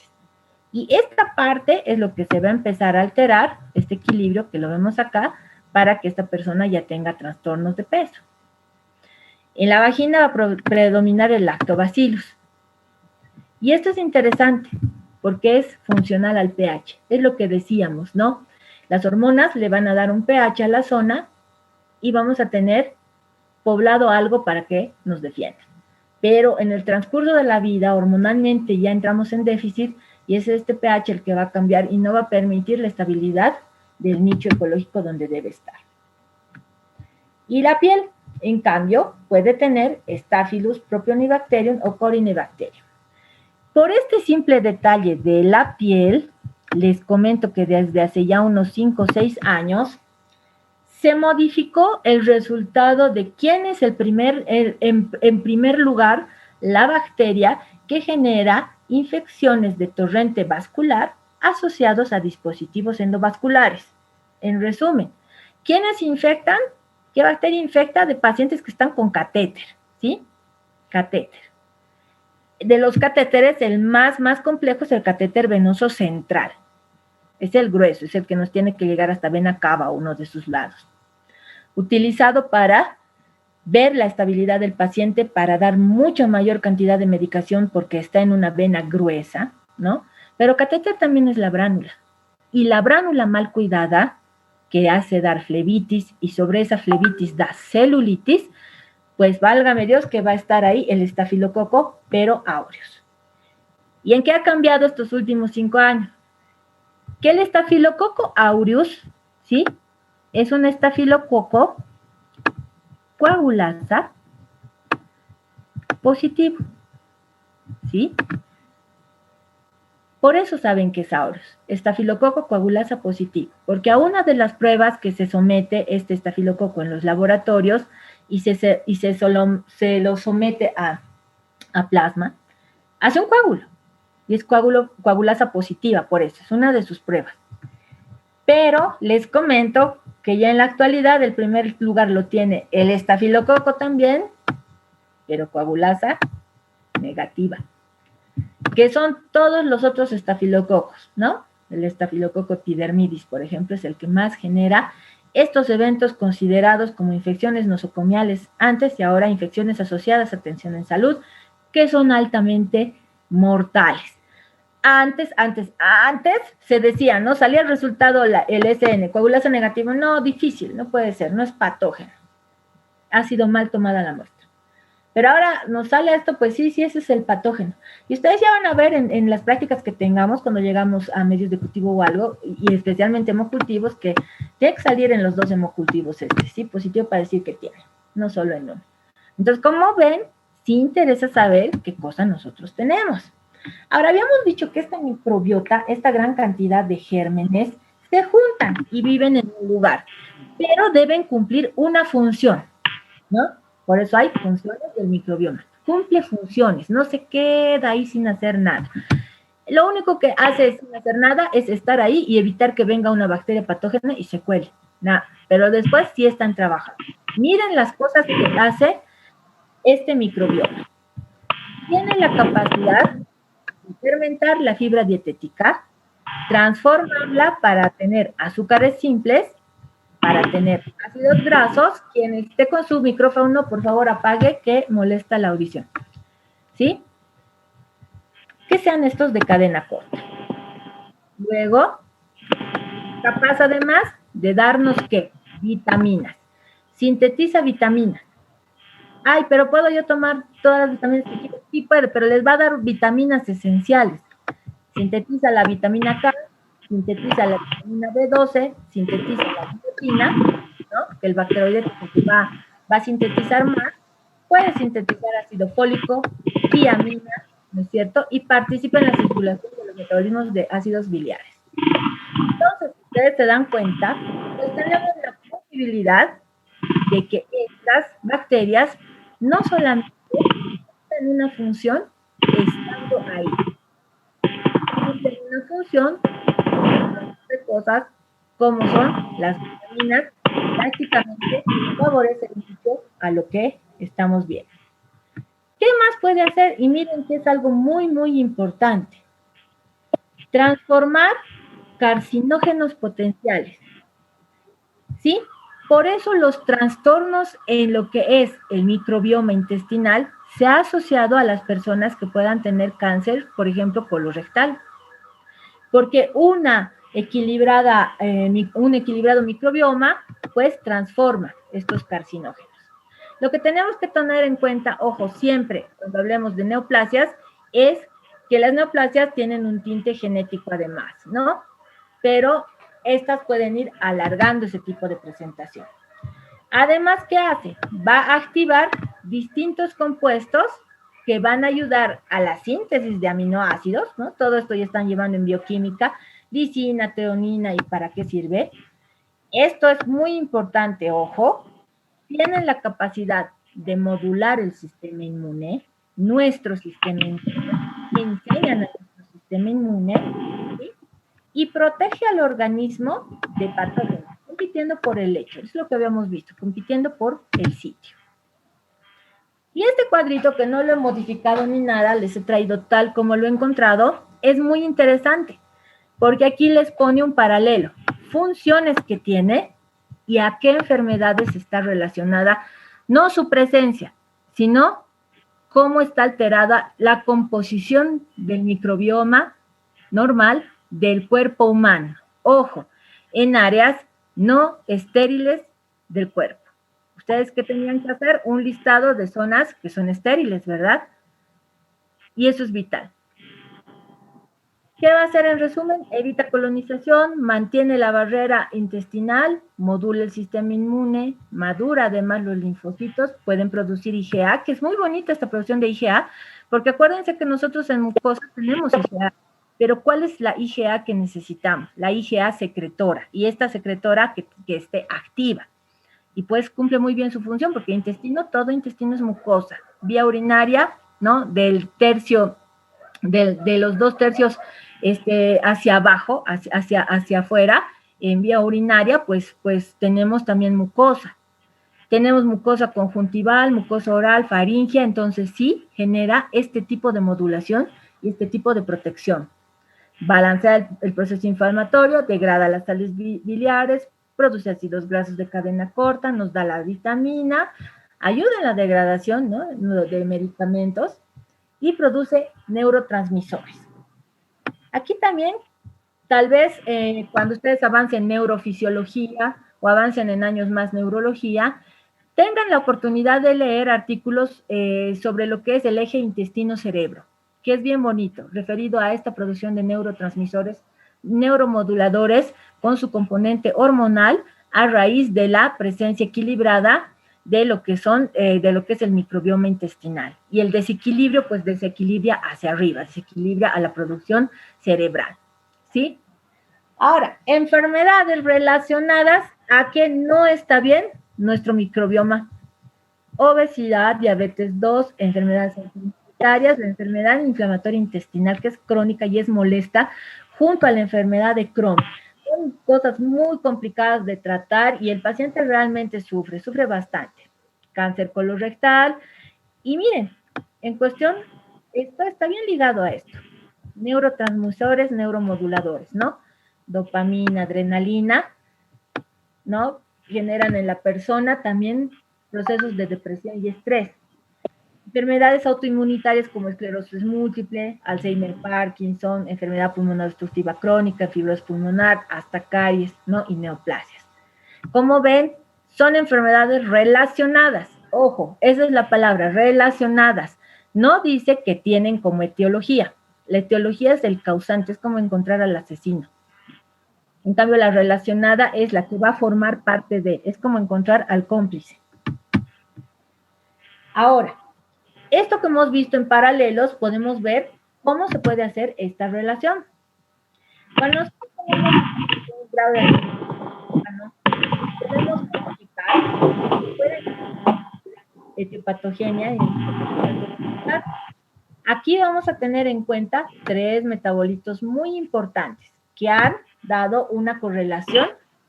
Y esta parte es lo que se va a empezar a alterar, este equilibrio que lo vemos acá, para que esta persona ya tenga trastornos de peso. En la vagina va a predominar el lactobacillus. Y esto es interesante, porque es funcional al pH. Es lo que decíamos, ¿no? Las hormonas le van a dar un pH a la zona y vamos a tener poblado algo para que nos defienda. Pero en el transcurso de la vida, hormonalmente ya entramos en déficit y es este pH el que va a cambiar y no va a permitir la estabilidad del nicho ecológico donde debe estar. Y la piel, en cambio, puede tener Staphylococcus propionibacterium o Corynebacterium. Por este simple detalle de la piel, les comento que desde hace ya unos 5 o 6 años, se modificó el resultado de quién es en primer lugar la bacteria que genera infecciones de torrente vascular asociados a dispositivos endovasculares. En resumen, ¿quiénes infectan? ¿Qué bacteria infecta? De pacientes que están con catéter, ¿sí? Catéter. De los catéteres, el más complejo es el catéter venoso central. Es el grueso, es el que nos tiene que llegar hasta vena cava, uno de sus lados. Utilizado para ver la estabilidad del paciente, para dar mucha mayor cantidad de medicación porque está en una vena gruesa, ¿no? Pero catéter también es la bránula. Y la bránula mal cuidada, que hace dar flebitis y sobre esa flebitis da celulitis, pues válgame Dios que va a estar ahí el estafilococo, pero aureus. ¿Y en qué ha cambiado estos últimos 5 años? Que el estafilococo aureus, ¿sí?, es un estafilococo coagulasa positivo, ¿sí? Por eso saben que es aureus, estafilococo coagulasa positivo, porque a una de las pruebas que se somete este estafilococo en los laboratorios y se lo somete a plasma, hace un coágulo, y es coagulasa positiva, por eso, es una de sus pruebas. Pero les comento que ya en la actualidad el primer lugar lo tiene el estafilococo también, pero coagulasa negativa. que son todos los otros estafilococos, ¿no? El estafilococo epidermidis, por ejemplo, es el que más genera estos eventos considerados como infecciones nosocomiales antes y ahora infecciones asociadas a atención en salud, que son altamente mortales. Antes se decía, ¿no? Salía el resultado, el SN, coagulasa negativo, no, difícil, no puede ser, no es patógeno. Ha sido mal tomada la muestra. Pero ahora nos sale esto, pues sí, ese es el patógeno. Y ustedes ya van a ver en las prácticas que tengamos cuando llegamos a medios de cultivo o algo, y especialmente hemocultivos, que tiene que salir en los dos hemocultivos sí, positivo para decir que tiene, no solo en uno. Entonces, como ven, sí interesa saber qué cosa nosotros tenemos. Ahora, habíamos dicho que esta microbiota, esta gran cantidad de gérmenes, se juntan y viven en un lugar, pero deben cumplir una función, ¿no? Por eso hay funciones del microbioma. Cumple funciones, no se queda ahí sin hacer nada. Lo único que hace sin hacer nada es estar ahí y evitar que venga una bacteria patógena y se cuele. Nada, pero después sí están trabajando. Miren las cosas que hace este microbioma. Tiene la capacidad de fermentar la fibra dietética, transformarla para tener azúcares simples, para tener ácidos grasos. Quien esté con su micrófono, por favor apague, que molesta la audición. ¿Sí? Que sean estos de cadena corta. Luego, capaz además de darnos, ¿qué? Vitaminas. Sintetiza vitaminas. Ay, pero ¿puedo yo tomar todas las vitaminas que quiero? Sí puede, pero les va a dar vitaminas esenciales. Sintetiza la vitamina K, sintetiza la vitamina B12, sintetiza la biotina, ¿no? Que el bacteroide va a sintetizar más, puede sintetizar ácido fólico, tiamina, ¿no es cierto? Y participa en la circulación de los metabolismos de ácidos biliares. Entonces, ustedes se dan cuenta, pues tenemos la posibilidad de que estas bacterias no solamente cumplen una función estando ahí, cumplen una función de cosas como son las vitaminas, prácticamente favorecen mucho a lo que estamos viendo. ¿Qué más puede hacer? Y miren que es algo muy, muy importante. Transformar carcinógenos potenciales. ¿Sí? Por eso los trastornos en lo que es el microbioma intestinal se ha asociado a las personas que puedan tener cáncer, por ejemplo, colorectal. Porque un equilibrado microbioma, pues transforma estos carcinógenos. Lo que tenemos que tener en cuenta, ojo, siempre cuando hablemos de neoplasias, es que las neoplasias tienen un tinte genético además, ¿no? Pero estas pueden ir alargando ese tipo de presentación. Además, ¿qué hace? Va a activar distintos compuestos que van a ayudar a la síntesis de aminoácidos, ¿no? Todo esto ya están llevando en bioquímica, lisina, treonina, ¿y para qué sirve? Esto es muy importante, ojo, tienen la capacidad de modular el sistema inmune, nuestro sistema inmune, enseñan a nuestro sistema inmune, ¿sí? Y protege al organismo de patógenos, compitiendo por el hecho, es lo que habíamos visto, compitiendo por el sitio. Y este cuadrito, que no lo he modificado ni nada, les he traído tal como lo he encontrado, es muy interesante, porque aquí les pone un paralelo, funciones que tiene y a qué enfermedades está relacionada, no su presencia, sino cómo está alterada la composición del microbioma normal del cuerpo humano. Ojo, en áreas no estériles del cuerpo. ¿Ustedes qué tenían que hacer? Un listado de zonas que son estériles, ¿verdad? Y eso es vital. ¿Qué va a hacer en resumen? Evita colonización, mantiene la barrera intestinal, modula el sistema inmune, madura además los linfocitos, pueden producir IgA, que es muy bonita esta producción de IgA, porque acuérdense que nosotros en mucosa tenemos IgA, pero ¿cuál es la IgA que necesitamos? La IgA secretora, y esta secretora que esté activa. Y pues cumple muy bien su función, porque intestino, todo intestino es mucosa. Vía urinaria, ¿no? Del tercio, de los 2/3 hacia abajo, hacia afuera, en vía urinaria, pues tenemos también mucosa. Tenemos mucosa conjuntival, mucosa oral, faringea, entonces sí genera este tipo de modulación y este tipo de protección. Balancea el proceso inflamatorio, degrada las sales biliares, produce ácidos grasos de cadena corta, nos da la vitamina, ayuda en la degradación, ¿no?, de medicamentos y produce neurotransmisores. Aquí también, tal vez cuando ustedes avancen en neurofisiología o avancen en años más neurología, tengan la oportunidad de leer artículos sobre lo que es el eje intestino-cerebro, que es bien bonito, referido a esta producción de neurotransmisores, neuromoduladores con su componente hormonal a raíz de la presencia equilibrada de lo que es el microbioma intestinal. Y el desequilibrio, pues desequilibra hacia arriba, desequilibra a la producción cerebral, ¿sí? Ahora, enfermedades relacionadas a que no está bien nuestro microbioma. Obesidad, diabetes 2, enfermedades autoinmunitarias, la enfermedad inflamatoria intestinal, que es crónica y es molesta, junto a la enfermedad de Crohn. Son cosas muy complicadas de tratar y el paciente realmente sufre bastante. Cáncer colorectal. Y miren, en cuestión, esto está bien ligado a esto. Neurotransmisores, neuromoduladores, ¿no? Dopamina, adrenalina, ¿no? Generan en la persona también procesos de depresión y estrés. Enfermedades autoinmunitarias como esclerosis múltiple, Alzheimer, Parkinson, enfermedad pulmonar obstructiva crónica, fibrosis pulmonar, hasta caries, ¿no?, y neoplasias. Como ven, son enfermedades relacionadas. Ojo, esa es la palabra, relacionadas. No dice que tienen como etiología. La etiología es el causante, es como encontrar al asesino. En cambio, la relacionada es la que va a formar parte de, es como encontrar al cómplice. Ahora, esto que hemos visto en paralelos, podemos ver cómo se puede hacer esta relación. Cuando nosotros tenemos un grado de podemos modificar etiopatogenia. Aquí vamos a tener en cuenta 3 metabolitos muy importantes que han dado una correlación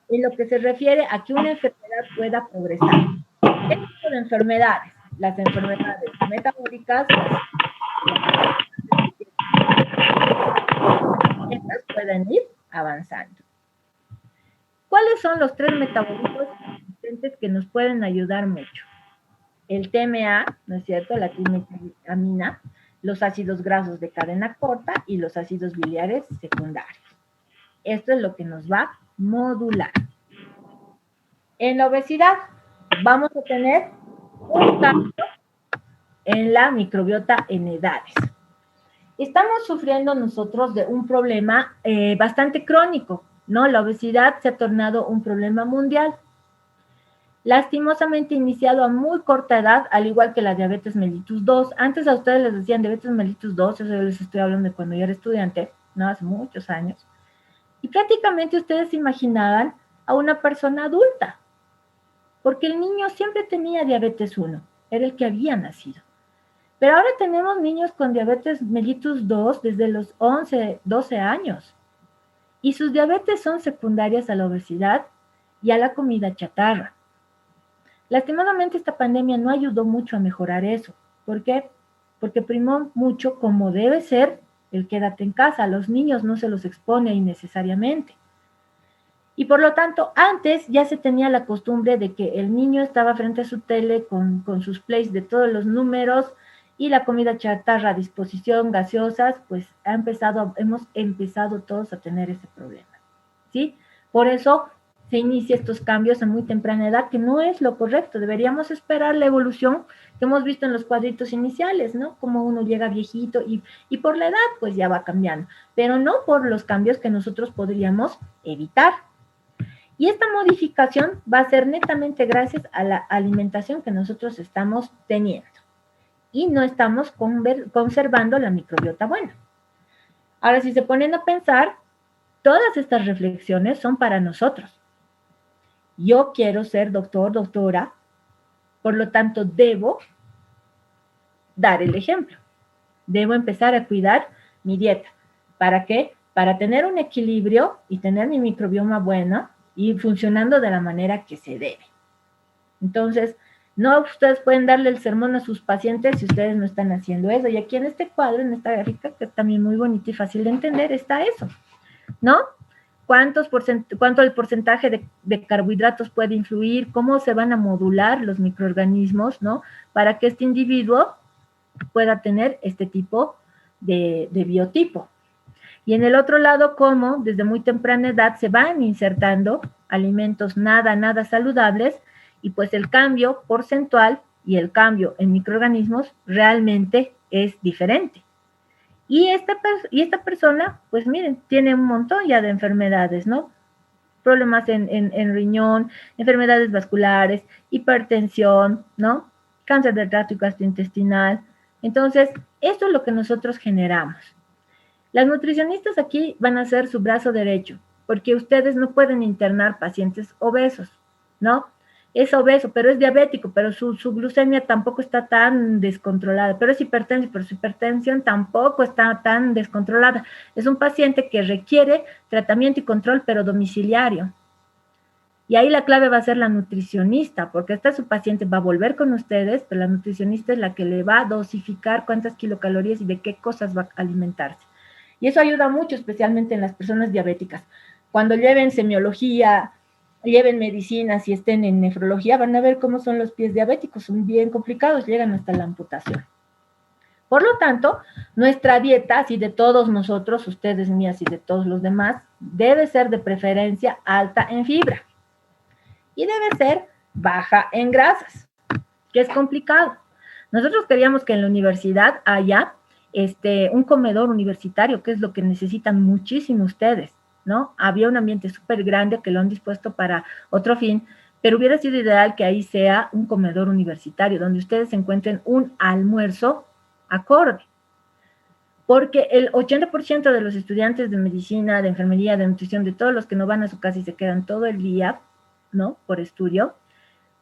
en lo que se refiere a que una enfermedad pueda progresar. ¿Qué tipo de enfermedades? Las enfermedades metabólicas, estas pueden ir avanzando. ¿Cuáles son los 3 metabolitos existentes que nos pueden ayudar mucho? El TMA, ¿no es cierto?, la trimetilamina, los ácidos grasos de cadena corta y los ácidos biliares secundarios. Esto es lo que nos va a modular. En la obesidad vamos a tener un cambio en la microbiota en edades. Estamos sufriendo nosotros de un problema bastante crónico, ¿no? La obesidad se ha tornado un problema mundial. Lastimosamente iniciado a muy corta edad, al igual que la diabetes mellitus 2. Antes a ustedes les decían diabetes mellitus 2, eso yo les estoy hablando de cuando yo era estudiante, ¿no?, hace muchos años. Y prácticamente ustedes se imaginaban a una persona adulta, porque el niño siempre tenía diabetes 1, era el que había nacido. Pero ahora tenemos niños con diabetes mellitus 2 desde los 11, 12 años. Y sus diabetes son secundarias a la obesidad y a la comida chatarra. Lastimadamente esta pandemia no ayudó mucho a mejorar eso. ¿Por qué? Porque primó mucho, como debe ser, el quédate en casa. A los niños no se los expone innecesariamente. Y por lo tanto, antes ya se tenía la costumbre de que el niño estaba frente a su tele con sus plays de todos los números y la comida chatarra a disposición, gaseosas, pues hemos empezado todos a tener ese problema, ¿sí? Por eso se inicia estos cambios a muy temprana edad, que no es lo correcto. Deberíamos esperar la evolución que hemos visto en los cuadritos iniciales, ¿no? Como uno llega viejito y por la edad, pues ya va cambiando, pero no por los cambios que nosotros podríamos evitar. Y esta modificación va a ser netamente gracias a la alimentación que nosotros estamos teniendo. Y no estamos conservando la microbiota buena. Ahora, si se ponen a pensar, todas estas reflexiones son para nosotros. Yo quiero ser doctor, doctora, por lo tanto debo dar el ejemplo. Debo empezar a cuidar mi dieta. ¿Para qué? Para tener un equilibrio y tener mi microbioma bueno y funcionando de la manera que se debe. Entonces, No, ustedes pueden darle el sermón a sus pacientes si ustedes no están haciendo eso. Y aquí en este cuadro, en esta gráfica, que es también muy bonita y fácil de entender, está eso, ¿no? ¿Cuánto el porcentaje de carbohidratos puede influir? ¿Cómo se van a modular los microorganismos, ¿no? Para que este individuo pueda tener este tipo de biotipo. Y en el otro lado, cómo desde muy temprana edad se van insertando alimentos nada saludables y pues el cambio porcentual y el cambio en microorganismos realmente es diferente. Y esta persona, pues miren, tiene un montón ya de enfermedades, ¿no? Problemas en riñón, enfermedades vasculares, hipertensión, ¿no? Cáncer del tracto gastrointestinal. Entonces, esto es lo que nosotros generamos. Las nutricionistas aquí van a ser su brazo derecho, porque ustedes no pueden internar pacientes obesos, ¿no? Es obeso, pero es diabético, pero su glucemia tampoco está tan descontrolada, pero es hipertenso, pero su hipertensión tampoco está tan descontrolada. Es un paciente que requiere tratamiento y control, pero domiciliario. Y ahí la clave va a ser la nutricionista, porque su paciente va a volver con ustedes, pero la nutricionista es la que le va a dosificar cuántas kilocalorías y de qué cosas va a alimentarse. Y eso ayuda mucho, especialmente en las personas diabéticas. Cuando lleven semiología, lleven medicinas y estén en nefrología, van a ver cómo son los pies diabéticos, son bien complicados, llegan hasta la amputación. Por lo tanto, nuestra dieta, así de todos nosotros, ustedes, mías y de todos los demás, debe ser de preferencia alta en fibra y debe ser baja en grasas, que es complicado. Nosotros queríamos que en la universidad haya un comedor universitario, que es lo que necesitan muchísimo ustedes, ¿no? Había un ambiente súper grande que lo han dispuesto para otro fin, pero hubiera sido ideal que ahí sea un comedor universitario, donde ustedes encuentren un almuerzo acorde. Porque el 80% de los estudiantes de medicina, de enfermería, de nutrición, de todos los que no van a su casa y se quedan todo el día, ¿no? Por estudio,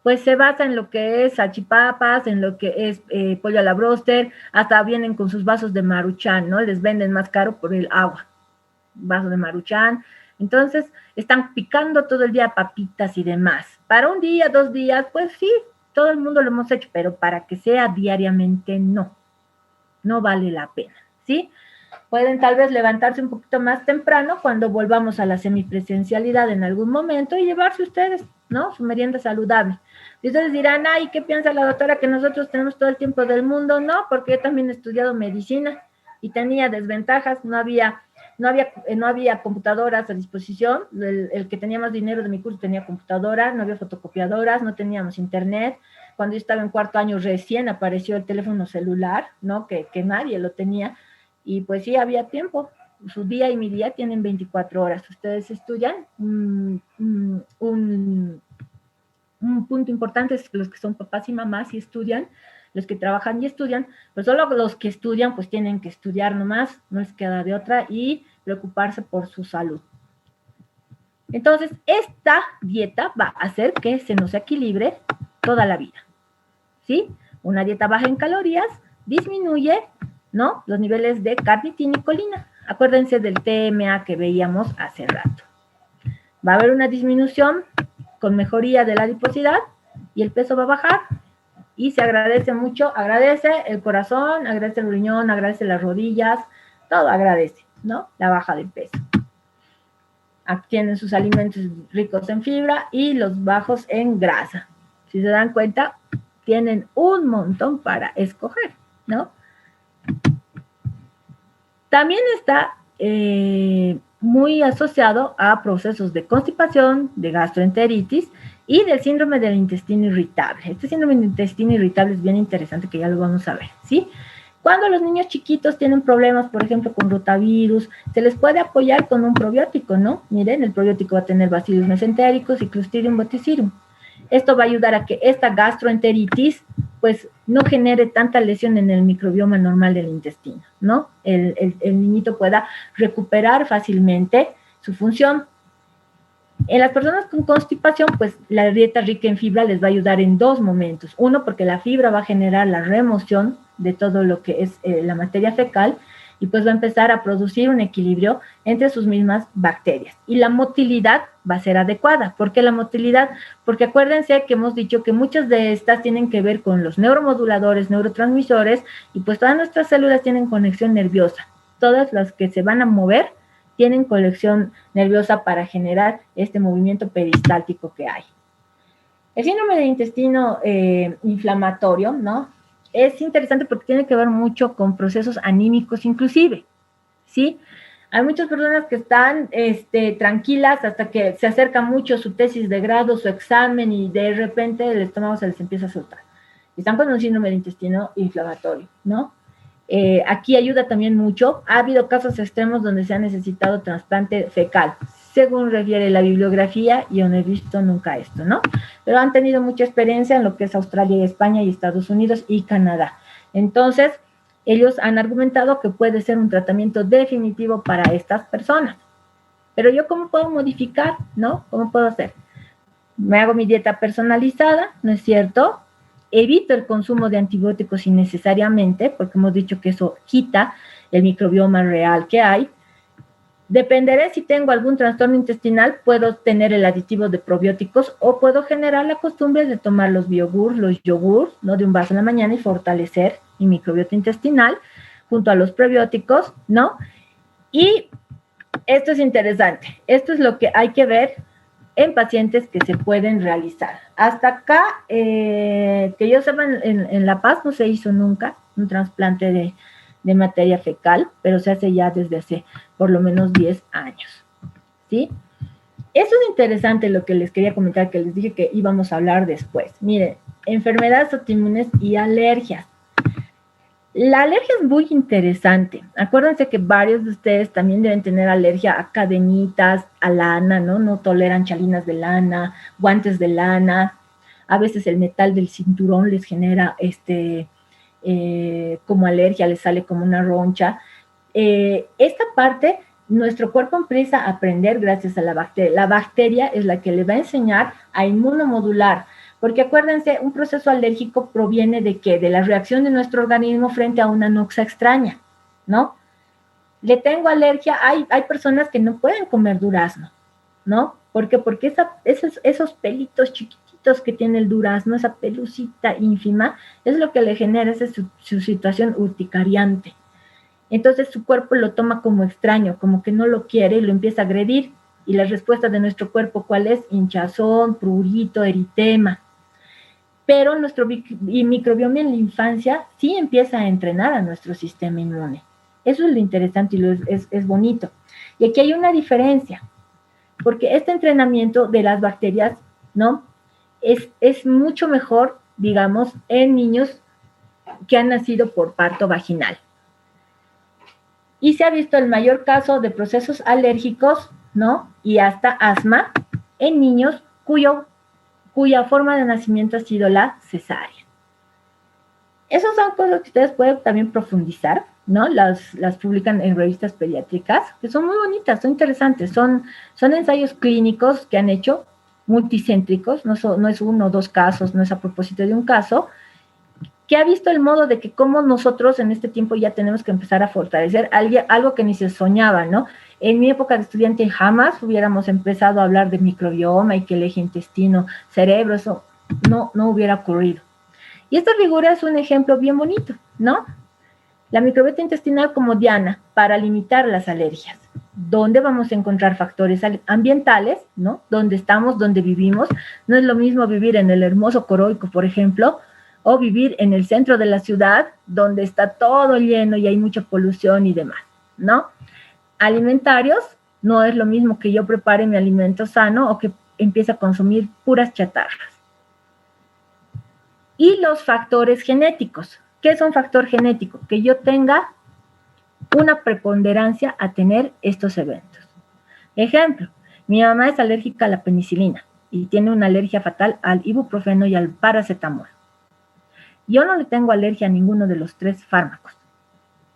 pues se basa en lo que es salchipapas, en lo que es pollo a la bróster, hasta vienen con sus vasos de Maruchan, ¿no? Les venden más caro por el agua, vaso de Maruchan. Entonces, están picando todo el día papitas y demás. Para un día, 2 días, pues sí, todo el mundo lo hemos hecho, pero para que sea diariamente, no vale la pena, ¿sí? Pueden tal vez levantarse un poquito más temprano cuando volvamos a la semipresencialidad en algún momento y llevarse ustedes, ¿no? Su merienda saludable. Y ustedes dirán, ay, ¿qué piensa la doctora que nosotros tenemos todo el tiempo del mundo? No, porque yo también he estudiado medicina y tenía desventajas, no había computadoras a disposición, el que tenía más dinero de mi curso tenía computadora, no había fotocopiadoras, no teníamos internet. Cuando yo estaba en 4º año recién apareció el teléfono celular, ¿no? Que nadie lo tenía. Y pues sí, había tiempo. Su día y mi día tienen 24 horas. Ustedes estudian. Un punto importante es que los que son papás y mamás y estudian, los que trabajan y estudian, pues solo los que estudian pues tienen que estudiar nomás, no les queda de otra, y preocuparse por su salud. Entonces, esta dieta va a hacer que se nos equilibre toda la vida, ¿sí? Una dieta baja en calorías disminuye, ¿no?, los niveles de carnitina y colina. Acuérdense del TMA que veíamos hace rato. Va a haber una disminución con mejoría de la adiposidad y el peso va a bajar. Y se agradece mucho, agradece el corazón, agradece el riñón, agradece las rodillas, todo agradece, ¿no? La baja de peso. Tienen sus alimentos ricos en fibra y los bajos en grasa. Si se dan cuenta, tienen un montón para escoger, ¿no? También está muy asociado a procesos de constipación, de gastroenteritis y del síndrome del intestino irritable. Este síndrome del intestino irritable es bien interesante, que ya lo vamos a ver, ¿sí? Cuando los niños chiquitos tienen problemas, por ejemplo, con rotavirus, se les puede apoyar con un probiótico, ¿no? Miren, el probiótico va a tener Bacillus mesentericus y Clostridium botulinum. Esto va a ayudar a que esta gastroenteritis pues no genere tanta lesión en el microbioma normal del intestino, ¿no? El niñito pueda recuperar fácilmente su función. En las personas con constipación, pues la dieta rica en fibra les va a ayudar en 2 momentos. Uno, porque la fibra va a generar la remoción de todo lo que es la materia fecal, y pues va a empezar a producir un equilibrio entre sus mismas bacterias. Y la motilidad va a ser adecuada. ¿Por qué la motilidad? Porque acuérdense que hemos dicho que muchas de estas tienen que ver con los neuromoduladores, neurotransmisores, y pues todas nuestras células tienen conexión nerviosa. Todas las que se van a mover tienen conexión nerviosa para generar este movimiento peristáltico que hay. El síndrome de intestino inflamatorio, ¿no? Es interesante porque tiene que ver mucho con procesos anímicos inclusive, ¿sí? Hay muchas personas que están tranquilas hasta que se acerca mucho su tesis de grado, su examen, y de repente el estómago se les empieza a soltar. Están con un síndrome de intestino inflamatorio, ¿no? Aquí ayuda también mucho. Ha habido casos extremos donde se ha necesitado trasplante fecal, según refiere la bibliografía. Yo no he visto nunca esto, ¿no? Pero han tenido mucha experiencia en lo que es Australia y España y Estados Unidos y Canadá. Entonces, ellos han argumentado que puede ser un tratamiento definitivo para estas personas. Pero yo, ¿cómo puedo modificar, no? ¿Cómo puedo hacer? Me hago mi dieta personalizada, ¿no es cierto? Evito el consumo de antibióticos innecesariamente, porque hemos dicho que eso quita el microbioma real que hay. Dependeré si tengo algún trastorno intestinal, puedo tener el aditivo de probióticos o puedo generar la costumbre de tomar los yogurts, ¿no? De un vaso en la mañana y fortalecer mi microbiota intestinal junto a los prebióticos, ¿no? Y esto es interesante. Esto es lo que hay que ver en pacientes que se pueden realizar. Hasta acá, que yo sepa, en La Paz no se hizo nunca un trasplante de materia fecal, pero se hace ya desde hace por lo menos 10 años, ¿sí? Eso es interesante lo que les quería comentar, que les dije que íbamos a hablar después. Miren, enfermedades autoinmunes y alergias. La alergia es muy interesante. Acuérdense que varios de ustedes también deben tener alergia a cadenitas, a lana, ¿no? No toleran chalinas de lana, guantes de lana. A veces el metal del cinturón les genera como alergia, les sale como una roncha. Esta parte, nuestro cuerpo empieza a aprender gracias a la bacteria. La bacteria es la que le va a enseñar a inmunomodular. Porque acuérdense, un proceso alérgico proviene ¿de qué? De la reacción de nuestro organismo frente a una noxa extraña, ¿no? Le tengo alergia, hay personas que no pueden comer durazno, ¿no? ¿Por qué? Porque esos pelitos chiquititos que tiene el durazno, esa pelucita ínfima, es lo que le genera su situación urticariante. Entonces su cuerpo lo toma como extraño, como que no lo quiere y lo empieza a agredir. Y la respuesta de nuestro cuerpo, ¿cuál es? Hinchazón, prurito, eritema. Pero nuestro microbioma en la infancia sí empieza a entrenar a nuestro sistema inmune. Eso es lo interesante y es bonito. Y aquí hay una diferencia, porque este entrenamiento de las bacterias, ¿no? Es mucho mejor, digamos, en niños que han nacido por parto vaginal. Y se ha visto el mayor caso de procesos alérgicos, ¿no? Y hasta asma en niños cuya forma de nacimiento ha sido la cesárea. Esas son cosas que ustedes pueden también profundizar, ¿no? Las publican en revistas pediátricas, que son muy bonitas, son interesantes, son ensayos clínicos que han hecho, multicéntricos, no es uno o dos casos, no es a propósito de un caso, que ha visto el modo de que cómo nosotros en este tiempo ya tenemos que empezar a fortalecer algo que ni se soñaba, ¿no? En mi época de estudiante jamás hubiéramos empezado a hablar de microbioma y que el eje intestino-cerebro, eso no hubiera ocurrido. Y esta figura es un ejemplo bien bonito, ¿no? La microbiota intestinal como diana para limitar las alergias. ¿Dónde vamos a encontrar factores ambientales, ¿no? ¿Dónde estamos, dónde vivimos? No es lo mismo vivir en el hermoso Coroico, por ejemplo, o vivir en el centro de la ciudad, donde está todo lleno y hay mucha polución y demás, ¿no? Alimentarios, no es lo mismo que yo prepare mi alimento sano o que empiece a consumir puras chatarras. Y los factores genéticos. ¿Qué es un factor genético? Que yo tenga una preponderancia a tener estos eventos. Ejemplo, mi mamá es alérgica a la penicilina y tiene una alergia fatal al ibuprofeno y al paracetamol. Yo no le tengo alergia a ninguno de los tres fármacos,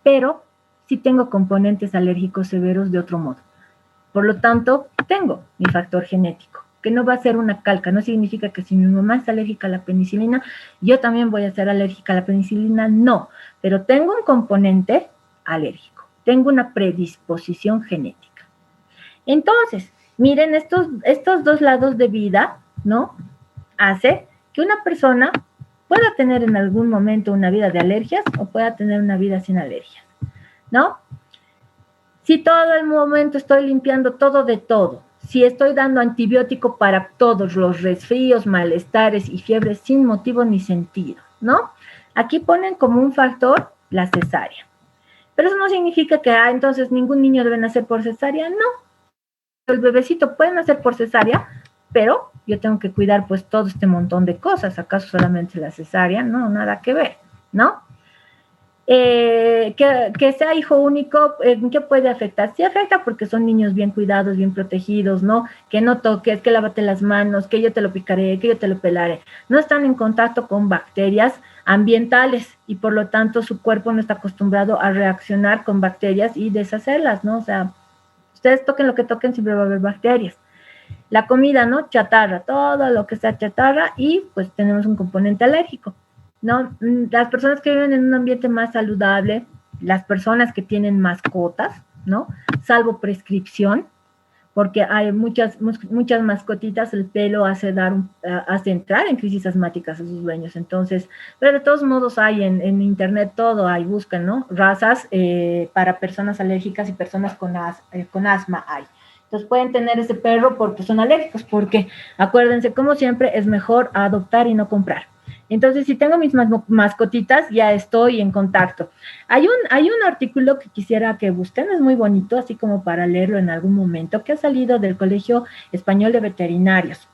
pero sí tengo componentes alérgicos severos de otro modo. Por lo tanto, tengo mi factor genético, que no va a ser una calca. No significa que si mi mamá es alérgica a la penicilina, yo también voy a ser alérgica a la penicilina, no. Pero tengo un componente alérgico. tengo una predisposición genética. Entonces, miren, estos dos lados de vida, ¿no? Hace que una persona pueda tener en algún momento una vida de alergias o pueda tener una vida sin alergias, ¿no? Si todo el momento estoy limpiando todo de todo, si estoy dando antibiótico para todos los resfríos, malestares y fiebres sin motivo ni sentido, ¿no? Aquí ponen como un factor la cesárea. Pero eso no significa que entonces ningún niño debe nacer por cesárea, no. El bebecito puede nacer por cesárea, pero yo tengo que cuidar pues todo este montón de cosas. ¿Acaso solamente la cesárea? No, nada que ver, ¿no? Que sea hijo único, ¿en qué puede afectar? Sí afecta porque son niños bien cuidados, bien protegidos, ¿no? Que no toques, que lávate las manos, que yo te lo picaré, que yo te lo pelaré. No están en contacto con bacterias ambientales y por lo tanto su cuerpo no está acostumbrado a reaccionar con bacterias y deshacerlas, ¿no? O sea, ustedes toquen lo que toquen, siempre va a haber bacterias. La comida, ¿no? Chatarra, todo lo que sea chatarra y pues tenemos un componente alérgico, ¿no? Las personas que viven en un ambiente más saludable, las personas que tienen mascotas, ¿no? Salvo prescripción, porque hay muchas mascotitas, el pelo hace entrar en crisis asmáticas a sus dueños. Entonces, pero de todos modos hay en internet todo, hay, buscan, ¿no? Razas para personas alérgicas y personas con asma hay. Entonces pueden tener ese perro porque son alérgicos, porque acuérdense, como siempre, es mejor adoptar y no comprar. Entonces, si tengo mis mascotitas, ya estoy en contacto. Hay un artículo que quisiera que busquen, es muy bonito, así como para leerlo en algún momento, que ha salido del Colegio Español de Veterinarios,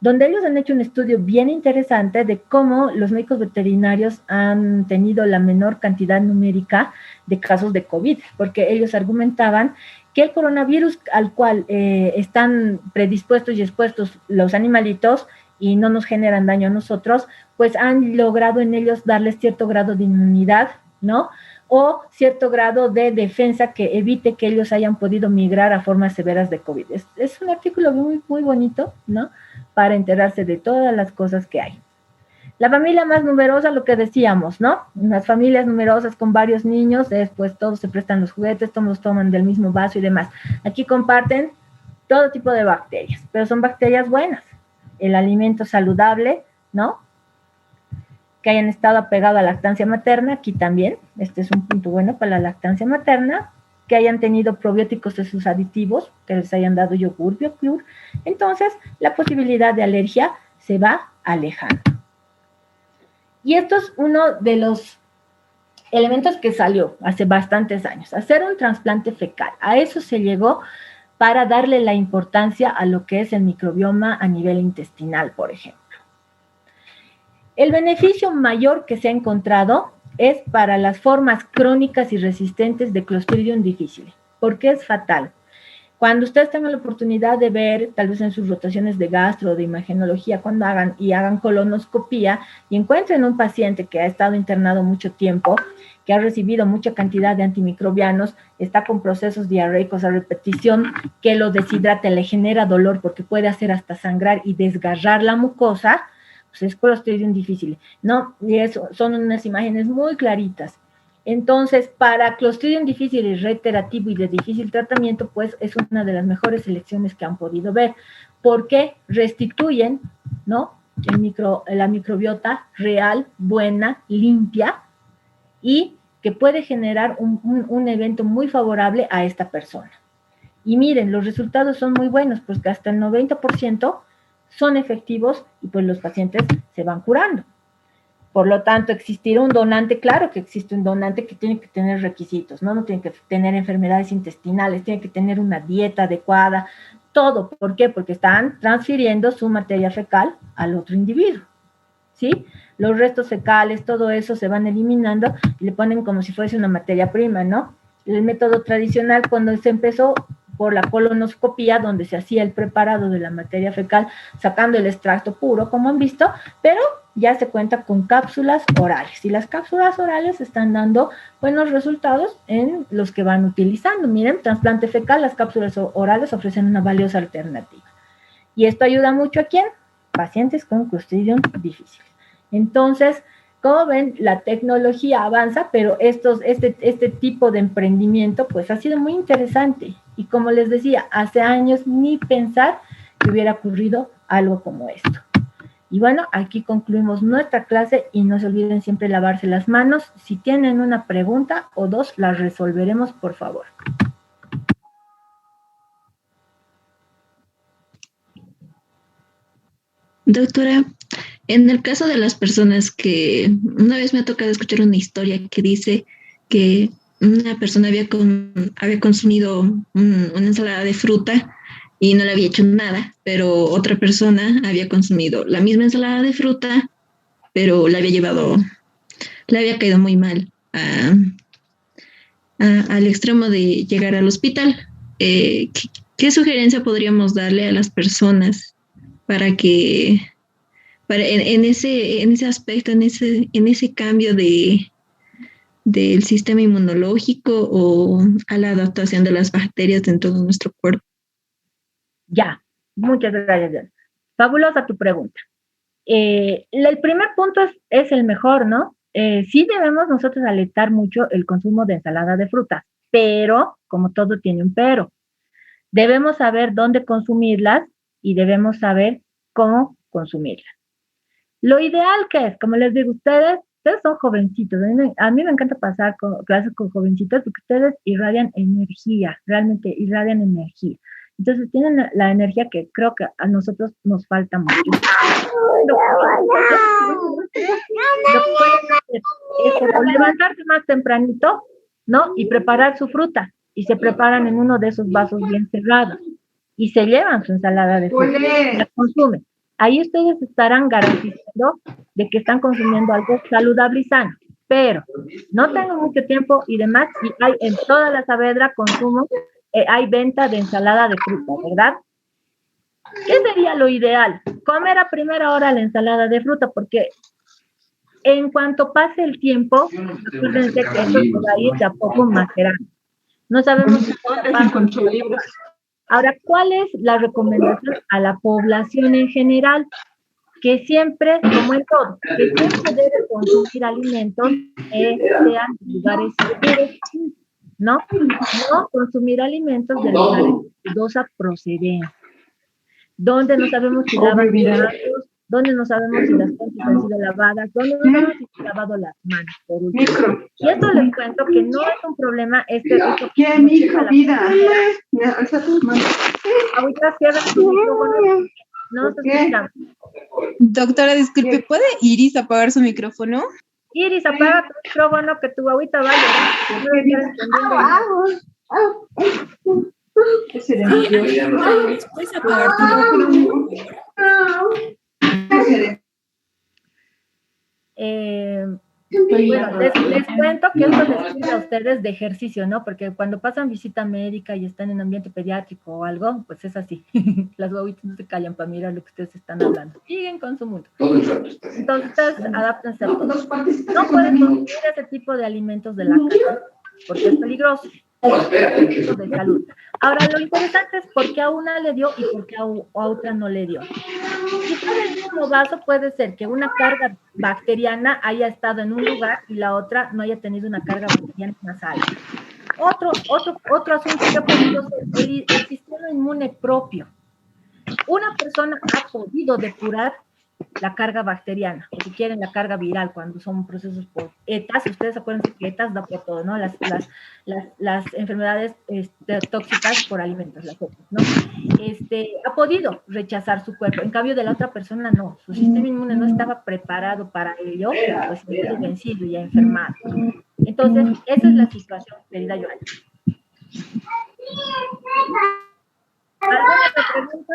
donde ellos han hecho un estudio bien interesante de cómo los médicos veterinarios han tenido la menor cantidad numérica de casos de COVID, porque ellos argumentaban que el coronavirus al cual están predispuestos y expuestos los animalitos y no nos generan daño a nosotros, pues han logrado en ellos darles cierto grado de inmunidad, ¿no? O cierto grado de defensa que evite que ellos hayan podido migrar a formas severas de COVID. Es un artículo muy, muy bonito, ¿no? Para enterarse de todas las cosas que hay. La familia más numerosa, lo que decíamos, ¿no? Unas familias numerosas con varios niños, después todos se prestan los juguetes, todos toman del mismo vaso y demás. Aquí comparten todo tipo de bacterias, pero son bacterias buenas. El alimento saludable, ¿no? Que hayan estado apegados a la lactancia materna, aquí también, este es un punto bueno para la lactancia materna, que hayan tenido probióticos de sus aditivos, que les hayan dado yogur, BioCure, entonces la posibilidad de alergia se va alejando. Y esto es uno de los elementos que salió hace bastantes años, hacer un trasplante fecal. A eso se llegó para darle la importancia a lo que es el microbioma a nivel intestinal, por ejemplo. El beneficio mayor que se ha encontrado es para las formas crónicas y resistentes de Clostridium difficile. ¿Por qué es fatal? Cuando ustedes tengan la oportunidad de ver, tal vez en sus rotaciones de gastro o de imagenología, cuando hagan colonoscopía y encuentren un paciente que ha estado internado mucho tiempo, que ha recibido mucha cantidad de antimicrobianos, está con procesos diarreicos a repetición, que lo deshidrata, le genera dolor porque puede hacer hasta sangrar y desgarrar la mucosa, pues es Clostridium difficile, ¿no? Y eso son unas imágenes muy claritas. Entonces, para Clostridium difficile reiterativo y de difícil tratamiento, pues es una de las mejores selecciones que han podido ver, porque restituyen, ¿no? La microbiota real, buena, limpia, y que puede generar un evento muy favorable a esta persona. Y miren, los resultados son muy buenos, pues que hasta el 90% son efectivos y pues los pacientes se van curando. Por lo tanto, existirá un donante, claro que existe un donante que tiene que tener requisitos, ¿no? No tiene que tener enfermedades intestinales, tiene que tener una dieta adecuada, todo. ¿Por qué? Porque están transfiriendo su materia fecal al otro individuo, ¿sí? Los restos fecales, todo eso se van eliminando y le ponen como si fuese una materia prima, ¿no? El método tradicional, cuando se empezó por la colonoscopía, donde se hacía el preparado de la materia fecal, sacando el extracto puro, como han visto, pero ya se cuenta con cápsulas orales. Y las cápsulas orales están dando buenos resultados en los que van utilizando. Miren, trasplante fecal, las cápsulas orales ofrecen una valiosa alternativa. Y esto ayuda mucho a ¿quién? Pacientes con Clostridium difficile. Entonces, Como ven, la tecnología avanza, pero este tipo de emprendimiento pues ha sido muy interesante. Y como les decía, hace años ni pensar que hubiera ocurrido algo como esto. Y bueno, aquí concluimos nuestra clase y no se olviden siempre lavarse las manos. Si tienen una pregunta o dos, las resolveremos, por favor. Doctora, en el caso de las personas que una vez me ha tocado escuchar una historia que dice que una persona había consumido una ensalada de fruta y no le había hecho nada, pero otra persona había consumido la misma ensalada de fruta, pero le había caído muy mal al extremo de llegar al hospital. ¿Qué sugerencia podríamos darle a las personas para que en ese aspecto, en ese cambio del sistema inmunológico o a la adaptación de las bacterias dentro de nuestro cuerpo? Ya, muchas gracias. Fabulosa tu pregunta. El primer punto es el mejor, ¿no? Sí debemos nosotros alentar mucho el consumo de ensalada de frutas, pero, como todo tiene un pero, debemos saber dónde consumirlas y debemos saber cómo consumirlas. Lo ideal que es, como les digo, ustedes son jovencitos. A mí me encanta pasar clases con jovencitos porque ustedes irradian energía, realmente irradian energía. Entonces tienen la energía que creo que a nosotros nos falta mucho. Lo que pueden hacer es o levantarse más tempranito, ¿no? Y preparar su fruta. Y se preparan en uno de esos vasos bien cerrados. Y se llevan su ensalada de fruta. La consumen. Ahí ustedes estarán garantizando de que están consumiendo algo saludable y sano. Pero no tengo mucho tiempo y demás, y hay en toda la Saavedra consumo, hay venta de ensalada de fruta, ¿verdad? ¿Qué sería lo ideal? Comer a primera hora la ensalada de fruta, porque en cuanto pase el tiempo, acuérdense que esto se va a ir de a poco macerando. No sabemos qué pasa. Ahora, ¿cuál es la recomendación a la población en general? Que siempre, como en todo, que siempre debe consumir alimentos sean de lugares seguros, ¿no? No consumir alimentos de lugares de dudosa procedencia, donde no sabemos si lavan los manos, donde no sabemos si las fuentes han sido lavadas, donde no sabemos si han lavado las manos, por último. Y esto les cuento que no es un problema, ¿Quién, hijo, vida? Ahorita cierra tu micrófono, no se escucha. Doctora, disculpe, ¿puede Iris apagar su micrófono? Iris, apaga tu micrófono que tu agüita va a ¿Puedes apagar tu micrófono? Bueno, les cuento que esto les sirve a ustedes de ejercicio, ¿no? Porque cuando pasan visita médica y están en ambiente pediátrico o algo, pues es así. Las guaguitas no se callan para mirar lo que ustedes están hablando. Siguen con su mundo. Entonces, ustedes adáptense a todo. No pueden consumir ese tipo de alimentos de la casa porque es peligroso. De salud. Ahora, lo interesante es por qué a una le dio y por qué a otra no le dio. Quizás en el mismo vaso puede ser que una carga bacteriana haya estado en un lugar y la otra no haya tenido una carga bacteriana más alta. Otro asunto que ha podido ser el sistema inmune propio. Una persona ha podido depurar la carga bacteriana, o si quieren la carga viral, cuando son procesos por ETAs. Ustedes acuérdense que ETAs da por todo, ¿no? Las enfermedades tóxicas por alimentos, las ETAs, ¿no? Ha podido rechazar su cuerpo, en cambio de la otra persona no, su sistema inmune no estaba preparado para ello, pues se vencido y ha enfermado. Entonces, esa es la situación, querida Joana. ¿Alguna otra pregunta?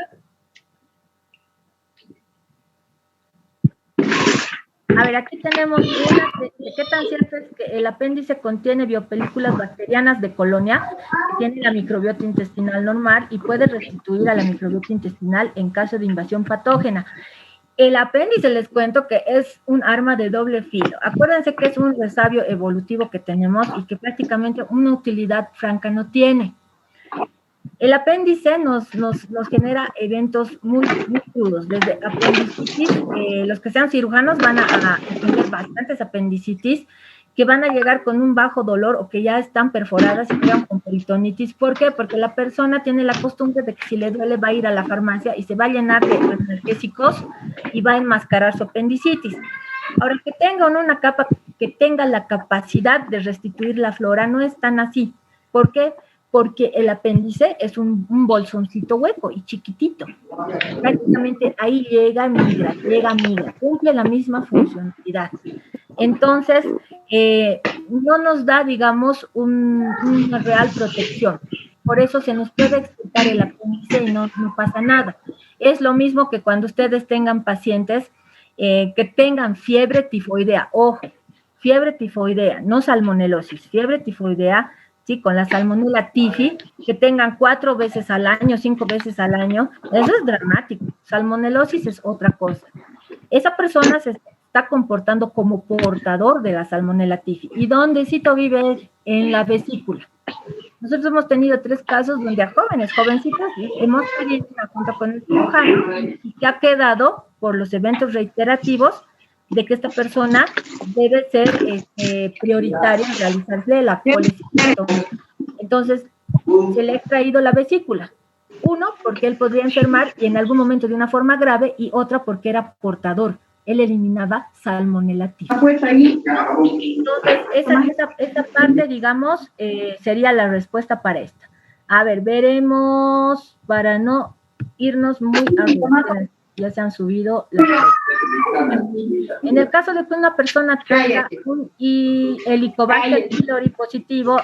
A ver, aquí tenemos una de qué tan cierto es que el apéndice contiene biopelículas bacterianas de colonia que tienen la microbiota intestinal normal y puede restituir a la microbiota intestinal en caso de invasión patógena. El apéndice, les cuento que es un arma de doble filo. Acuérdense que es un resabio evolutivo que tenemos y que prácticamente una utilidad franca no tiene. El apéndice nos genera eventos muy crudos, desde apendicitis, los que sean cirujanos van a tener bastantes apendicitis, que van a llegar con un bajo dolor o que ya están perforadas y quedan con peritonitis. ¿Por qué? Porque la persona tiene la costumbre de que si le duele va a ir a la farmacia y se va a llenar de analgésicos y va a enmascarar su apendicitis. Ahora, que tenga la capacidad de restituir la flora no es tan así. ¿Por qué? Porque el apéndice es un bolsoncito hueco y chiquitito. Prácticamente ahí migra, cumple la misma funcionalidad. Entonces, no nos da, digamos, una real protección. Por eso se nos puede explicar el apéndice y no pasa nada. Es lo mismo que cuando ustedes tengan pacientes que tengan fiebre tifoidea. Ojo, fiebre tifoidea, no salmonelosis, fiebre tifoidea, ¿sí? Con la salmonella tifi, que tengan 4 veces al año, 5 veces al año, eso es dramático. Salmonelosis es otra cosa. Esa persona se está comportando como portador de la salmonella tifi. ¿Y dónde Cito vive? En la vesícula. Nosotros hemos tenido 3 casos donde a jovencitas, hemos pedido una junta con el cirujano y que ha quedado por los eventos reiterativos de que esta persona debe ser prioritaria en realizarse la colecistectomía. Entonces, se le ha extraído la vesícula. Uno, porque él podría enfermar y en algún momento de una forma grave, y otra porque era portador. Él eliminaba salmonella tifi. Entonces, esa parte, digamos, sería la respuesta para esta. A ver, veremos, para no irnos muy arriba. Ya se han subido las cosas. En el caso de que una persona tenga un Helicobacter pylori positivo,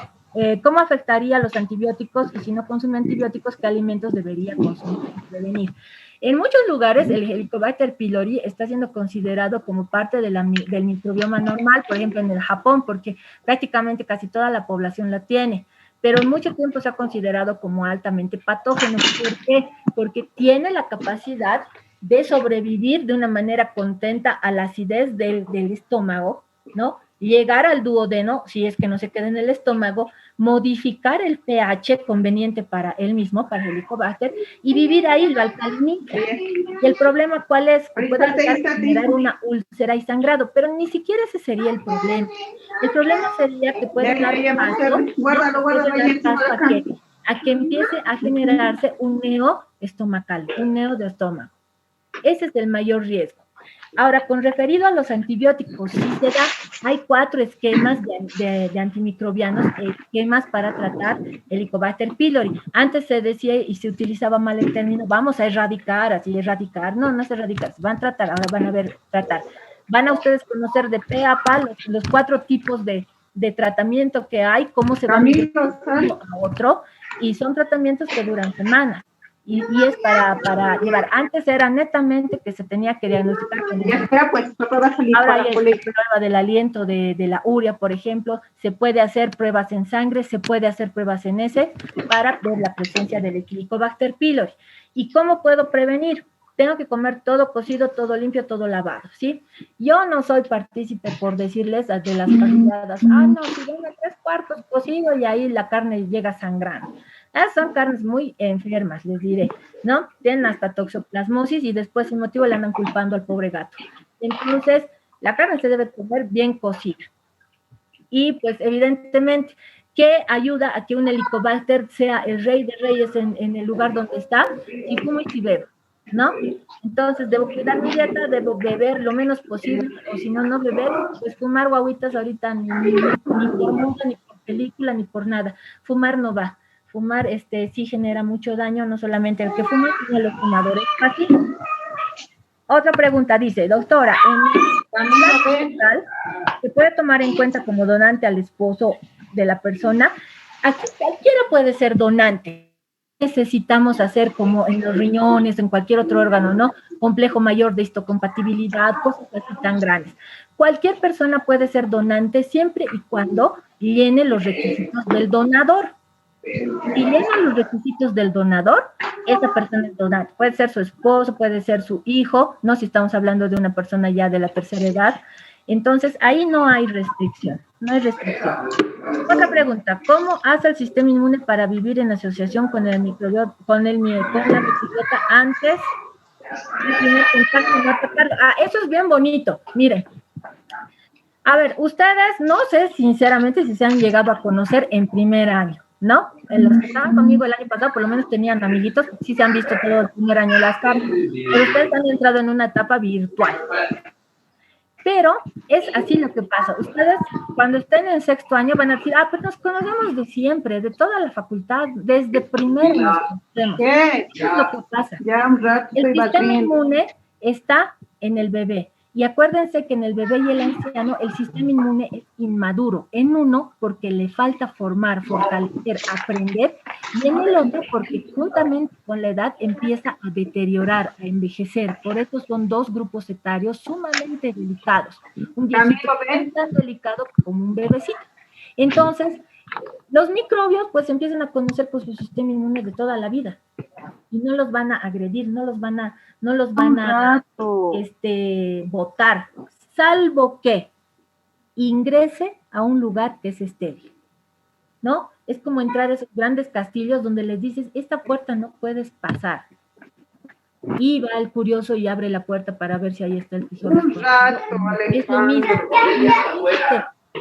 ¿cómo afectaría a los antibióticos? Y si no consume antibióticos, ¿qué alimentos debería consumir y prevenir? En muchos lugares el Helicobacter pylori está siendo considerado como parte del microbioma normal, por ejemplo en el Japón, porque prácticamente casi toda la población la tiene. Pero en mucho tiempo se ha considerado como altamente patógeno. ¿Por qué? Porque tiene la capacidad de sobrevivir de una manera contenta a la acidez del estómago, ¿no? Llegar al duodeno, si es que no se queda en el estómago, modificar el pH conveniente para él mismo, para el Helicobacter, y vivir ahí, lo alcaliniza. Y el problema, ¿cuál es? Que puede generar una úlcera y sangrado, pero ni siquiera ese sería el problema. El problema sería que puede dar paso a que empiece a generarse un neo estomacal, un neo de estómago. Ese es el mayor riesgo. Ahora, con referido a los antibióticos, si se da, hay 4 esquemas de antimicrobianos, esquemas para tratar el Helicobacter pylori. Antes se decía y se utilizaba mal el término, vamos a erradicar, no es erradicar, van a tratar, ahora van a ver tratar. Van a ustedes conocer de pe a pa los 4 tipos de tratamiento que hay, cómo se van de uno a otro, y son tratamientos que duran semanas. Y es para llevar. Antes era netamente que se tenía que diagnosticar. Ahora hay el problema del aliento, de la urea, por ejemplo. Se puede hacer pruebas en sangre, se puede hacer pruebas en heces para ver la presencia del Helicobacter pylori. ¿Y cómo puedo prevenir? Tengo que comer todo cocido, todo limpio, todo lavado, ¿sí? Yo no soy partícipe por decirles de las parrilladas, no, si venga 3/4 cocido y ahí la carne llega sangrando. Son carnes muy enfermas, les diré, ¿no? Tienen hasta toxoplasmosis y después sin motivo le andan culpando al pobre gato. Entonces, la carne se debe comer bien cocida. Y pues evidentemente, ¿qué ayuda a que un Helicobacter sea el rey de reyes en el lugar donde está? Si fumo y si bebo, ¿no? Entonces, debo cuidar mi dieta, debo beber lo menos posible, o si no, no beber, pues fumar guaguitas ahorita ni por mundo, ni por película, ni por nada. Fumar no va. Fumar sí genera mucho daño, no solamente el que fuma, sino los fumadores pasivos. Otra pregunta dice, doctora, ¿en el hospital se puede tomar en cuenta como donante al esposo de la persona? Aquí cualquiera puede ser donante. Necesitamos hacer como en los riñones, en cualquier otro órgano, ¿no? Complejo mayor de histocompatibilidad, cosas así tan grandes. Cualquier persona puede ser donante siempre y cuando llene los requisitos del donador. Si llenan los requisitos del donador, esa persona es donante. Puede ser su esposo, puede ser su hijo, no si estamos hablando de una persona ya de la tercera edad. Entonces, ahí no hay restricción, no hay restricción. Otra pregunta, ¿cómo hace el sistema inmune para vivir en asociación con el microbiota, con la microbiota antes del primer contacto y no atacarlo? Ah, eso es bien bonito, miren. A ver, ustedes, no sé sinceramente si se han llegado a conocer en primer año, ¿no? Los que estaban conmigo el año pasado por lo menos tenían amiguitos, sí se han visto todo el primer año las caras, pero ustedes han entrado en una etapa virtual. Pero es así lo que pasa. Ustedes, cuando estén en sexto año, van a decir, ah, pues nos conocemos de siempre, de toda la facultad, desde primero nos conocemos. ¿Qué? Eso es lo que pasa. Ya un rato El estoy sistema batiendo. inmune está en el bebé. Y acuérdense que en el bebé y el anciano el sistema inmune es inmaduro. En uno porque le falta formar, fortalecer, aprender, y en el otro porque juntamente con la edad empieza a deteriorar, a envejecer. Por eso son dos grupos etarios sumamente delicados. Un viejito tan delicado como un bebecito. Entonces, los microbios pues empiezan a conocer pues su sistema inmune de toda la vida. Y no los van a agredir, no los van a botar, salvo que ingrese a un lugar que es estéril, ¿no? Es como entrar a esos grandes castillos donde les dices, esta puerta no puedes pasar. Y va el curioso y abre la puerta para ver si ahí está el tesoro. Es lo mismo.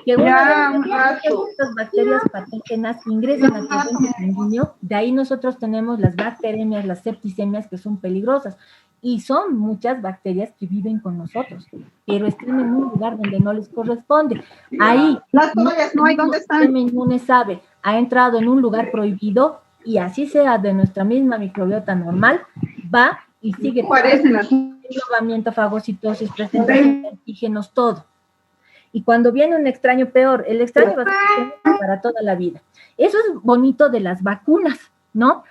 Que una vez que estas bacterias patógenas ingresan al torrente sanguíneo, de ahí nosotros tenemos las bacteremias, las septicemias que son peligrosas. Y son muchas bacterias que viven con nosotros, pero están en un lugar donde no les corresponde. Ahí, las toallas no hay, ¿dónde están? El sistema inmune sabe, ha entrado en un lugar prohibido y así sea de nuestra misma microbiota normal, va y sigue englobamiento, fagocitosis, presencia de antígenos, todo. Y cuando viene un extraño peor, el extraño va a ser para toda la vida. Eso es bonito de las vacunas, ¿no?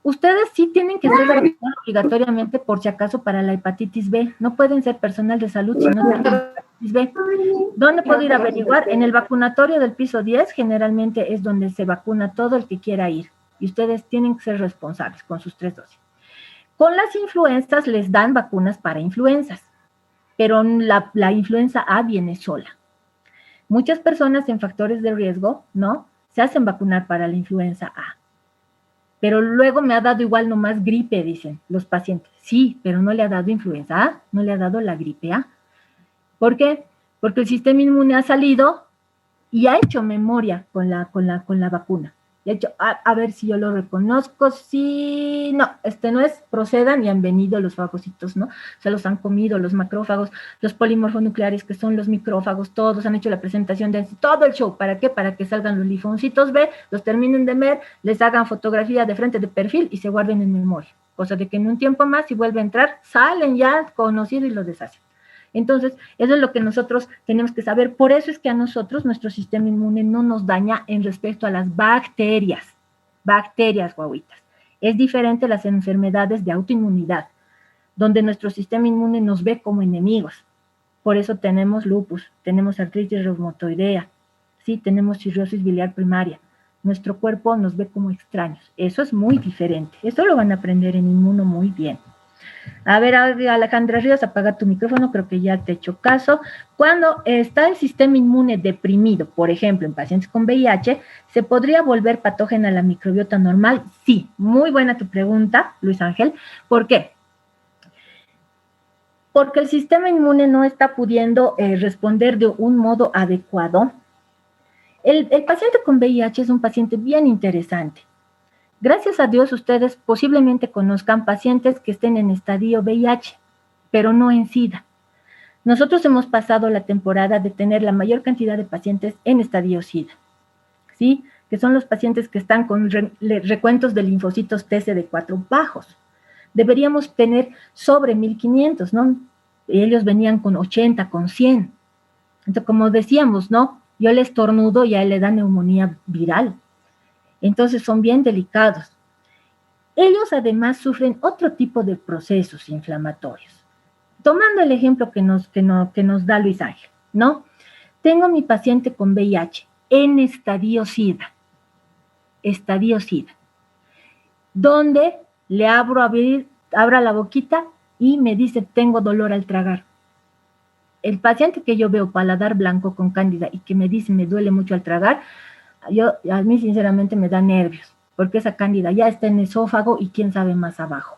Ustedes sí tienen que ser vacunados obligatoriamente por si acaso para la hepatitis B. No pueden ser personal de salud si no tienen hepatitis B. ¿Dónde puedo ir a averiguar? En el vacunatorio del piso 10 generalmente es donde se vacuna todo el que quiera ir. Y ustedes tienen que ser responsables con sus 3 dosis. Con las influencias les dan vacunas para influencias, pero la influenza A viene sola. Muchas personas en factores de riesgo, ¿no? Se hacen vacunar para la influenza A. Pero luego me ha dado igual nomás gripe, dicen los pacientes. Sí, pero no le ha dado influenza A, no le ha dado la gripe A. ¿Por qué? Porque el sistema inmune ha salido y ha hecho memoria con la vacuna. De hecho, a ver si yo lo reconozco, sí, no, no es, procedan y han venido los fagocitos, ¿no? Se los han comido los macrófagos, los polimorfonucleares, que son los micrófagos, todos han hecho la presentación de todo el show. ¿Para qué? Para que salgan los linfocitos B, los terminen de ver, les hagan fotografía de frente de perfil y se guarden en memoria. Cosa de que en un tiempo más, si vuelve a entrar, salen ya conocidos y lo deshacen. Entonces, eso es lo que nosotros tenemos que saber. Por eso es que a nosotros nuestro sistema inmune no nos daña en respecto a las bacterias, guaguitas. Es diferente a las enfermedades de autoinmunidad, donde nuestro sistema inmune nos ve como enemigos. Por eso tenemos lupus, tenemos artritis reumatoidea, ¿sí? Tenemos cirrosis biliar primaria. Nuestro cuerpo nos ve como extraños. Eso es muy diferente. Eso lo van a aprender en Inmuno muy bien. A ver, Alejandra Ríos, apaga tu micrófono, creo que ya te he hecho caso. Cuando está el sistema inmune deprimido, por ejemplo, en pacientes con VIH, ¿se podría volver patógena la microbiota normal? Sí, muy buena tu pregunta, Luis Ángel. ¿Por qué? Porque el sistema inmune no está pudiendo responder de un modo adecuado. El paciente con VIH es un paciente bien interesante. Gracias a Dios ustedes posiblemente conozcan pacientes que estén en estadio VIH, pero no en SIDA. Nosotros hemos pasado la temporada de tener la mayor cantidad de pacientes en estadio SIDA, ¿sí? Que son los pacientes que están con recuentos de linfocitos TCD4 bajos. Deberíamos tener sobre 1500, ¿no? Y ellos venían con 80, con 100. Entonces, como decíamos, ¿no? Yo le estornudo y a él le da neumonía viral. Entonces son bien delicados. Ellos además sufren otro tipo de procesos inflamatorios. Tomando el ejemplo que nos da Luis Ángel, ¿no? Tengo mi paciente con VIH en estadio SIDA, donde le abra la boquita y me dice, tengo dolor al tragar. el paciente que yo veo paladar blanco con cándida y que me dice me duele mucho al tragar, a mí sinceramente me da nervios, porque esa cándida ya está en el esófago y quién sabe más abajo.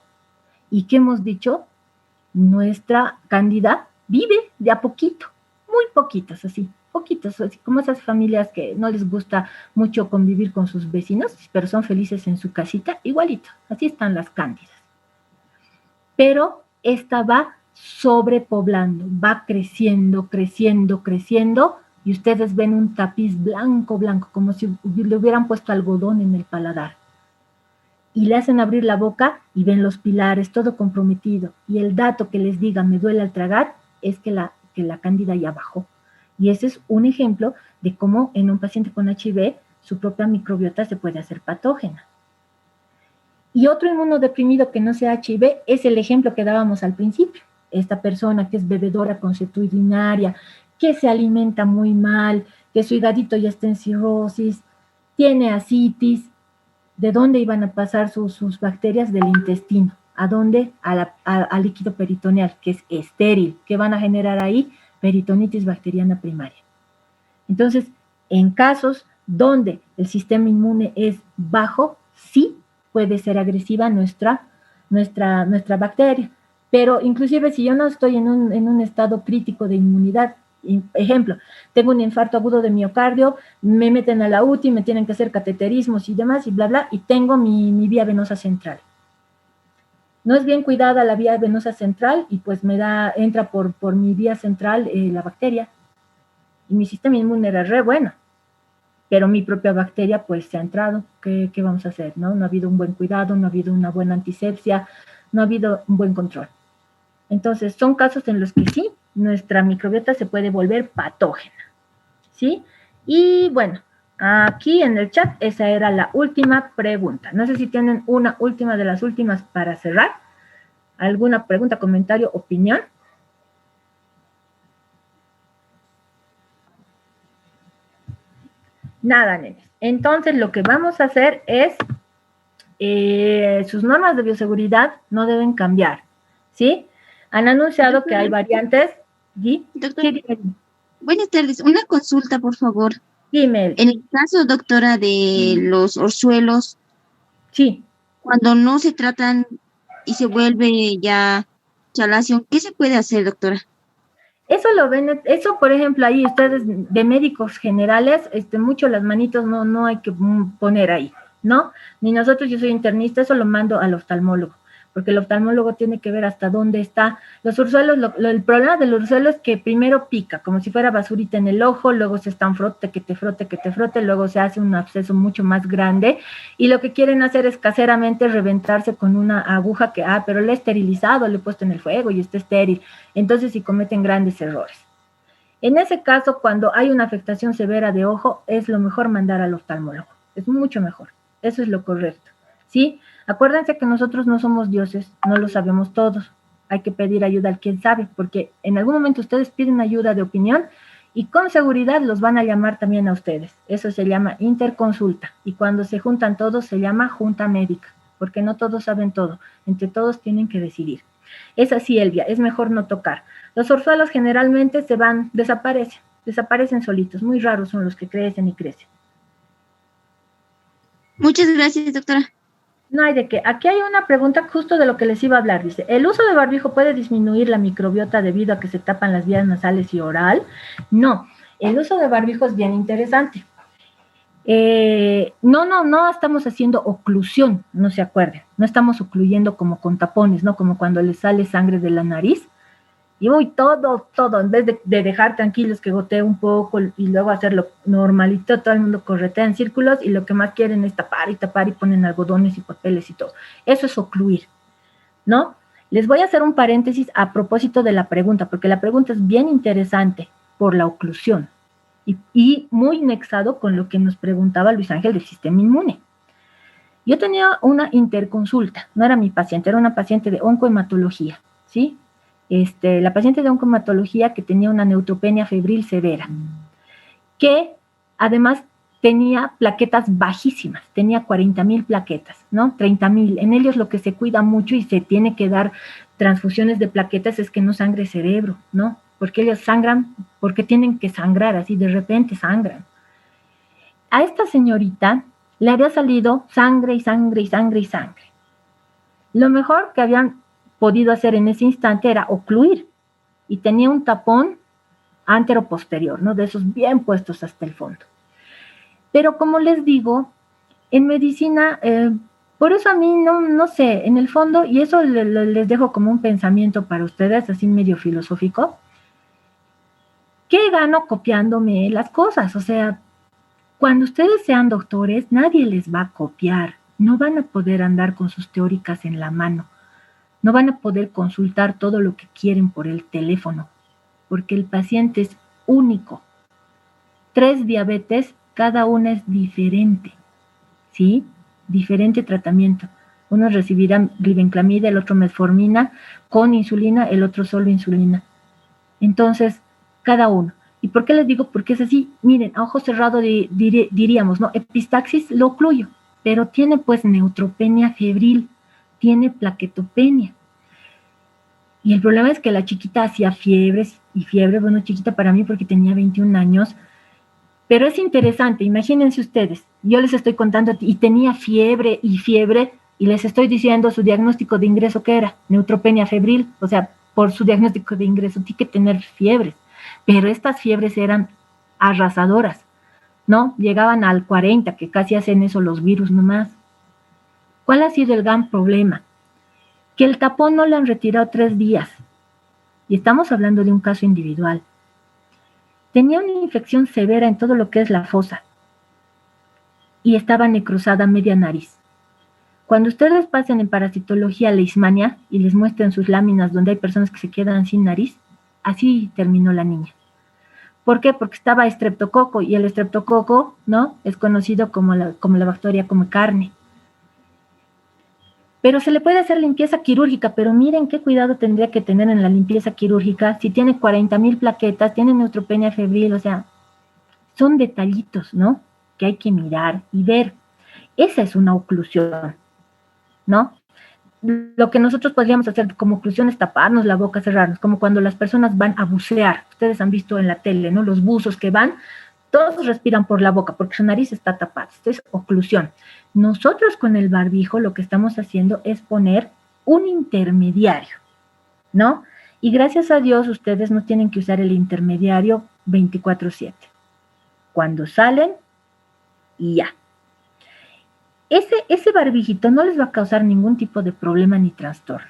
¿Y qué hemos dicho? Nuestra cándida vive de a poquito, muy poquitos así, poquitos, así como esas familias que no les gusta mucho convivir con sus vecinos, pero son felices en su casita, igualito, así están las cándidas. Pero esta va sobrepoblando, va creciendo, creciendo, creciendo, y ustedes ven un tapiz blanco, blanco, como si le hubieran puesto algodón en el paladar. Y le hacen abrir la boca y ven los pilares, todo comprometido. Y el dato que les diga me duele al tragar es que la cándida ya bajó. Y ese es un ejemplo de cómo en un paciente con HIV su propia microbiota se puede hacer patógena. Y otro inmunodeprimido que no sea HIV es el ejemplo que dábamos al principio. Esta persona que es bebedora consuetudinaria, que se alimenta muy mal, que su hígadito ya está en cirrosis, tiene ascitis. ¿De dónde iban a pasar sus bacterias? Del intestino. ¿A dónde? Al líquido peritoneal, que es estéril. ¿Qué van a generar ahí? Peritonitis bacteriana primaria. Entonces, en casos donde el sistema inmune es bajo, sí puede ser agresiva nuestra bacteria. Pero inclusive si yo no estoy en un estado crítico de inmunidad, ejemplo, tengo un infarto agudo de miocardio, me meten a la UTI, me tienen que hacer cateterismos y demás, y bla, bla, y tengo mi vía venosa central. No es bien cuidada la vía venosa central y pues entra por mi vía central la bacteria. Y mi sistema inmune era re bueno, pero mi propia bacteria pues se ha entrado. ¿Qué vamos a hacer? ¿No? No ha habido un buen cuidado, no ha habido una buena antisepsia, no ha habido un buen control. Entonces, son casos en los que sí, nuestra microbiota se puede volver patógena, ¿sí? Y bueno, aquí en el chat, esa era la última pregunta. No sé si tienen una última de las últimas para cerrar. ¿Alguna pregunta, comentario, opinión? Nada, nenes. Entonces, lo que vamos a hacer es, sus normas de bioseguridad no deben cambiar, ¿sí? Han anunciado que hay variantes. ¿Sí? Doctora, buenas tardes. Una consulta, por favor. Dime. En el caso, doctora, de los orzuelos, sí, cuando no se tratan y se vuelve ya chalación, ¿qué se puede hacer, doctora? Eso lo ven, eso por ejemplo ahí ustedes de médicos generales, mucho las manitos no hay que poner ahí, ¿no? Ni nosotros, yo soy internista, eso lo mando al oftalmólogo, porque el oftalmólogo tiene que ver hasta dónde está. Los urzuelos, el problema del urzuelo es que primero pica, como si fuera basurita en el ojo, luego se están frote, que te frote, luego se hace un absceso mucho más grande, y lo que quieren hacer es caseramente reventarse con una aguja que, pero le he esterilizado, le he puesto en el fuego y está estéril. Entonces sí cometen grandes errores. En ese caso, cuando hay una afectación severa de ojo, es lo mejor mandar al oftalmólogo, es mucho mejor, eso es lo correcto, ¿sí? Acuérdense que nosotros no somos dioses, no lo sabemos todos. Hay que pedir ayuda al quien sabe, porque en algún momento ustedes piden ayuda de opinión y con seguridad los van a llamar también a ustedes. Eso se llama interconsulta. Y cuando se juntan todos se llama junta médica, porque no todos saben todo. Entre todos tienen que decidir. Es así, Elvia, es mejor no tocar. Los orzuelos generalmente desaparecen solitos. Muy raros son los que crecen y crecen. Muchas gracias, doctora. No hay de qué. Aquí hay una pregunta justo de lo que les iba a hablar. Dice, ¿el uso de barbijo puede disminuir la microbiota debido a que se tapan las vías nasales y oral? No, el uso de barbijo es bien interesante. No estamos haciendo oclusión, no se acuerden. No estamos ocluyendo como con tapones, ¿no? Como cuando les sale sangre de la nariz. Y todo, en vez de dejar tranquilos que gotee un poco y luego hacerlo normalito, todo el mundo corretea en círculos y lo que más quieren es tapar y ponen algodones y papeles y todo. Eso es ocluir, ¿no? Les voy a hacer un paréntesis a propósito de la pregunta, porque la pregunta es bien interesante por la oclusión y muy nexado con lo que nos preguntaba Luis Ángel del sistema inmune. Yo tenía una interconsulta, no era mi paciente, era una paciente de oncohematología, ¿sí? La paciente de oncohematología que tenía una neutropenia febril severa, que además tenía plaquetas bajísimas, tenía 40,000 plaquetas, ¿no? 30,000. En ellos lo que se cuida mucho y se tiene que dar transfusiones de plaquetas es que no sangre cerebro, ¿no? porque ellos sangran, porque tienen que sangrar, así de repente sangran. A esta señorita le había salido sangre y sangre y sangre y sangre. Lo mejor que habían podido hacer en ese instante era ocluir, y tenía un tapón antero-posterior, ¿no? De esos bien puestos hasta el fondo. Pero como les digo, en medicina, por eso a mí no sé, en el fondo, y eso les dejo como un pensamiento para ustedes, así medio filosófico, ¿qué gano copiándome las cosas? O sea, cuando ustedes sean doctores, nadie les va a copiar, no van a poder andar con sus teóricas en la mano, no van a poder consultar todo lo que quieren por el teléfono, porque el paciente es único. 3 diabetes, cada una es diferente, ¿sí? Diferente tratamiento. Uno recibirá glibenclamida, el otro metformina, con insulina, el otro solo insulina. Entonces, cada uno. ¿Y por qué les digo? Porque es así, miren, a ojo cerrado diríamos, ¿no? Epistaxis lo ocluyo, pero tiene pues neutropenia febril, tiene plaquetopenia. Y el problema es que la chiquita hacía fiebres y fiebre, bueno, chiquita para mí porque tenía 21 años, pero es interesante, imagínense ustedes, yo les estoy contando y tenía fiebre y les estoy diciendo su diagnóstico de ingreso que era neutropenia febril, o sea, por su diagnóstico de ingreso tiene que tener fiebres, pero estas fiebres eran arrasadoras, ¿no? Llegaban al 40, que casi hacen eso los virus nomás. ¿Cuál ha sido el gran problema? Que el tapón no le han retirado 3 días, y estamos hablando de un caso individual. Tenía una infección severa en todo lo que es la fosa, y estaba necrosada media nariz. Cuando ustedes pasen en parasitología leishmania y les muestren sus láminas donde hay personas que se quedan sin nariz, así terminó la niña. ¿Por qué? Porque estaba estreptococo, y el estreptococo, ¿no?, es conocido como la bacteria come carne. Pero se le puede hacer limpieza quirúrgica, pero miren qué cuidado tendría que tener en la limpieza quirúrgica si tiene 40,000 plaquetas, tiene neutropenia febril, o sea, son detallitos, ¿no?, que hay que mirar y ver. Esa es una oclusión, ¿no? Lo que nosotros podríamos hacer como oclusión es taparnos la boca, cerrarnos, como cuando las personas van a bucear. Ustedes han visto en la tele, ¿no?, los buzos que van, todos respiran por la boca porque su nariz está tapada. Esto es oclusión. Nosotros con el barbijo lo que estamos haciendo es poner un intermediario, ¿no? Y gracias a Dios ustedes no tienen que usar el intermediario 24/7. Cuando salen, y ya. Ese barbijito no les va a causar ningún tipo de problema ni trastorno.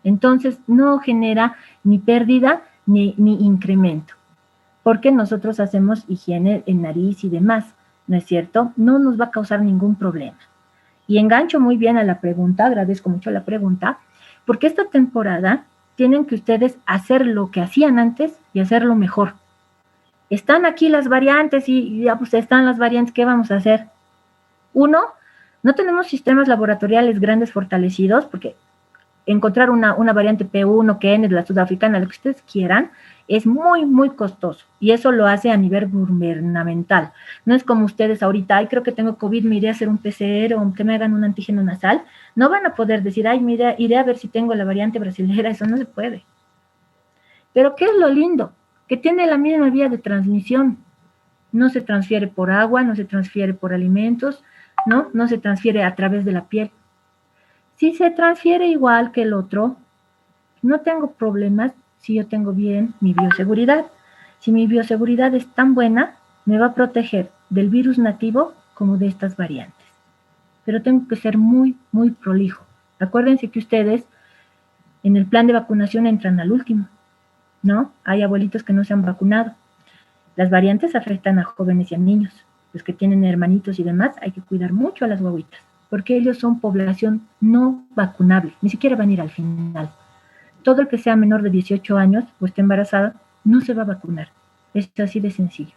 Entonces no genera ni pérdida ni incremento, porque nosotros hacemos higiene en nariz y demás, ¿no es cierto? No nos va a causar ningún problema. Y engancho muy bien a la pregunta, agradezco mucho la pregunta, porque esta temporada tienen que ustedes hacer lo que hacían antes y hacerlo mejor. Están aquí las variantes y ya pues están las variantes, ¿qué vamos a hacer? Uno, no tenemos sistemas laboratoriales grandes fortalecidos, porque encontrar una variante P1, KN, de la sudafricana, lo que ustedes quieran, es muy, muy costoso, y eso lo hace a nivel gubernamental. No es como ustedes ahorita, ay, creo que tengo COVID, me iré a hacer un PCR o que me hagan un antígeno nasal. No van a poder decir, ay, mira, iré a ver si tengo la variante brasilera, eso no se puede. Pero ¿qué es lo lindo? Que tiene la misma vía de transmisión. No se transfiere por agua, no se transfiere por alimentos, no se transfiere a través de la piel. Si se transfiere igual que el otro, no tengo problemas si yo tengo bien mi bioseguridad. Si mi bioseguridad es tan buena, me va a proteger del virus nativo como de estas variantes. Pero tengo que ser muy, muy prolijo. Acuérdense que ustedes en el plan de vacunación entran al último, ¿no? Hay abuelitos que no se han vacunado. Las variantes afectan a jóvenes y a niños. Los que tienen hermanitos y demás, hay que cuidar mucho a las guaguitas, porque ellos son población no vacunable, ni siquiera van a ir al final. Todo el que sea menor de 18 años o esté embarazada, no se va a vacunar. Es así de sencillo.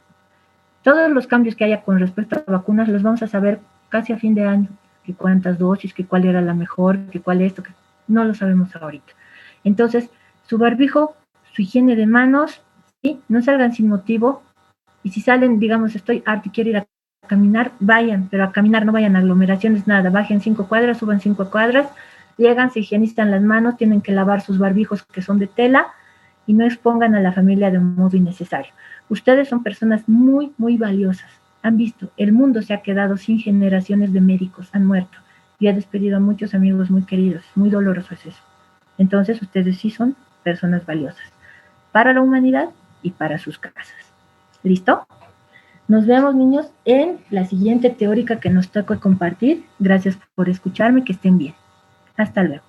Todos los cambios que haya con respecto a vacunas los vamos a saber casi a fin de año, que cuántas dosis, que cuál era la mejor, que cuál esto, que no lo sabemos ahorita. Entonces, su barbijo, su higiene de manos, ¿sí? No salgan sin motivo, y si salen, digamos, estoy harto y quiero ir a caminar, vayan, pero a caminar no vayan a aglomeraciones, nada, bajen 5 cuadras, suban 5 cuadras, llegan, se higienizan las manos, tienen que lavar sus barbijos que son de tela, y no expongan a la familia de un modo innecesario. Ustedes son personas muy, muy valiosas. Han visto, el mundo se ha quedado sin generaciones de médicos, han muerto. Y ha despedido a muchos amigos muy queridos. Muy doloroso es eso. Entonces, ustedes sí son personas valiosas para la humanidad y para sus casas. ¿Listo? Nos vemos, niños, en la siguiente teórica que nos toca compartir. Gracias por escucharme, que estén bien. Hasta luego.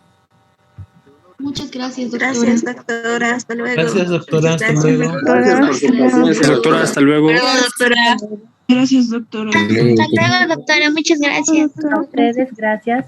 Muchas gracias, doctora. Gracias, doctora. Hasta luego. Gracias, doctora. Hasta luego. Gracias por su paciencia, doctora. Hasta luego. Doctora. Gracias, doctora. Hasta luego, doctora. Muchas gracias. A ustedes, gracias.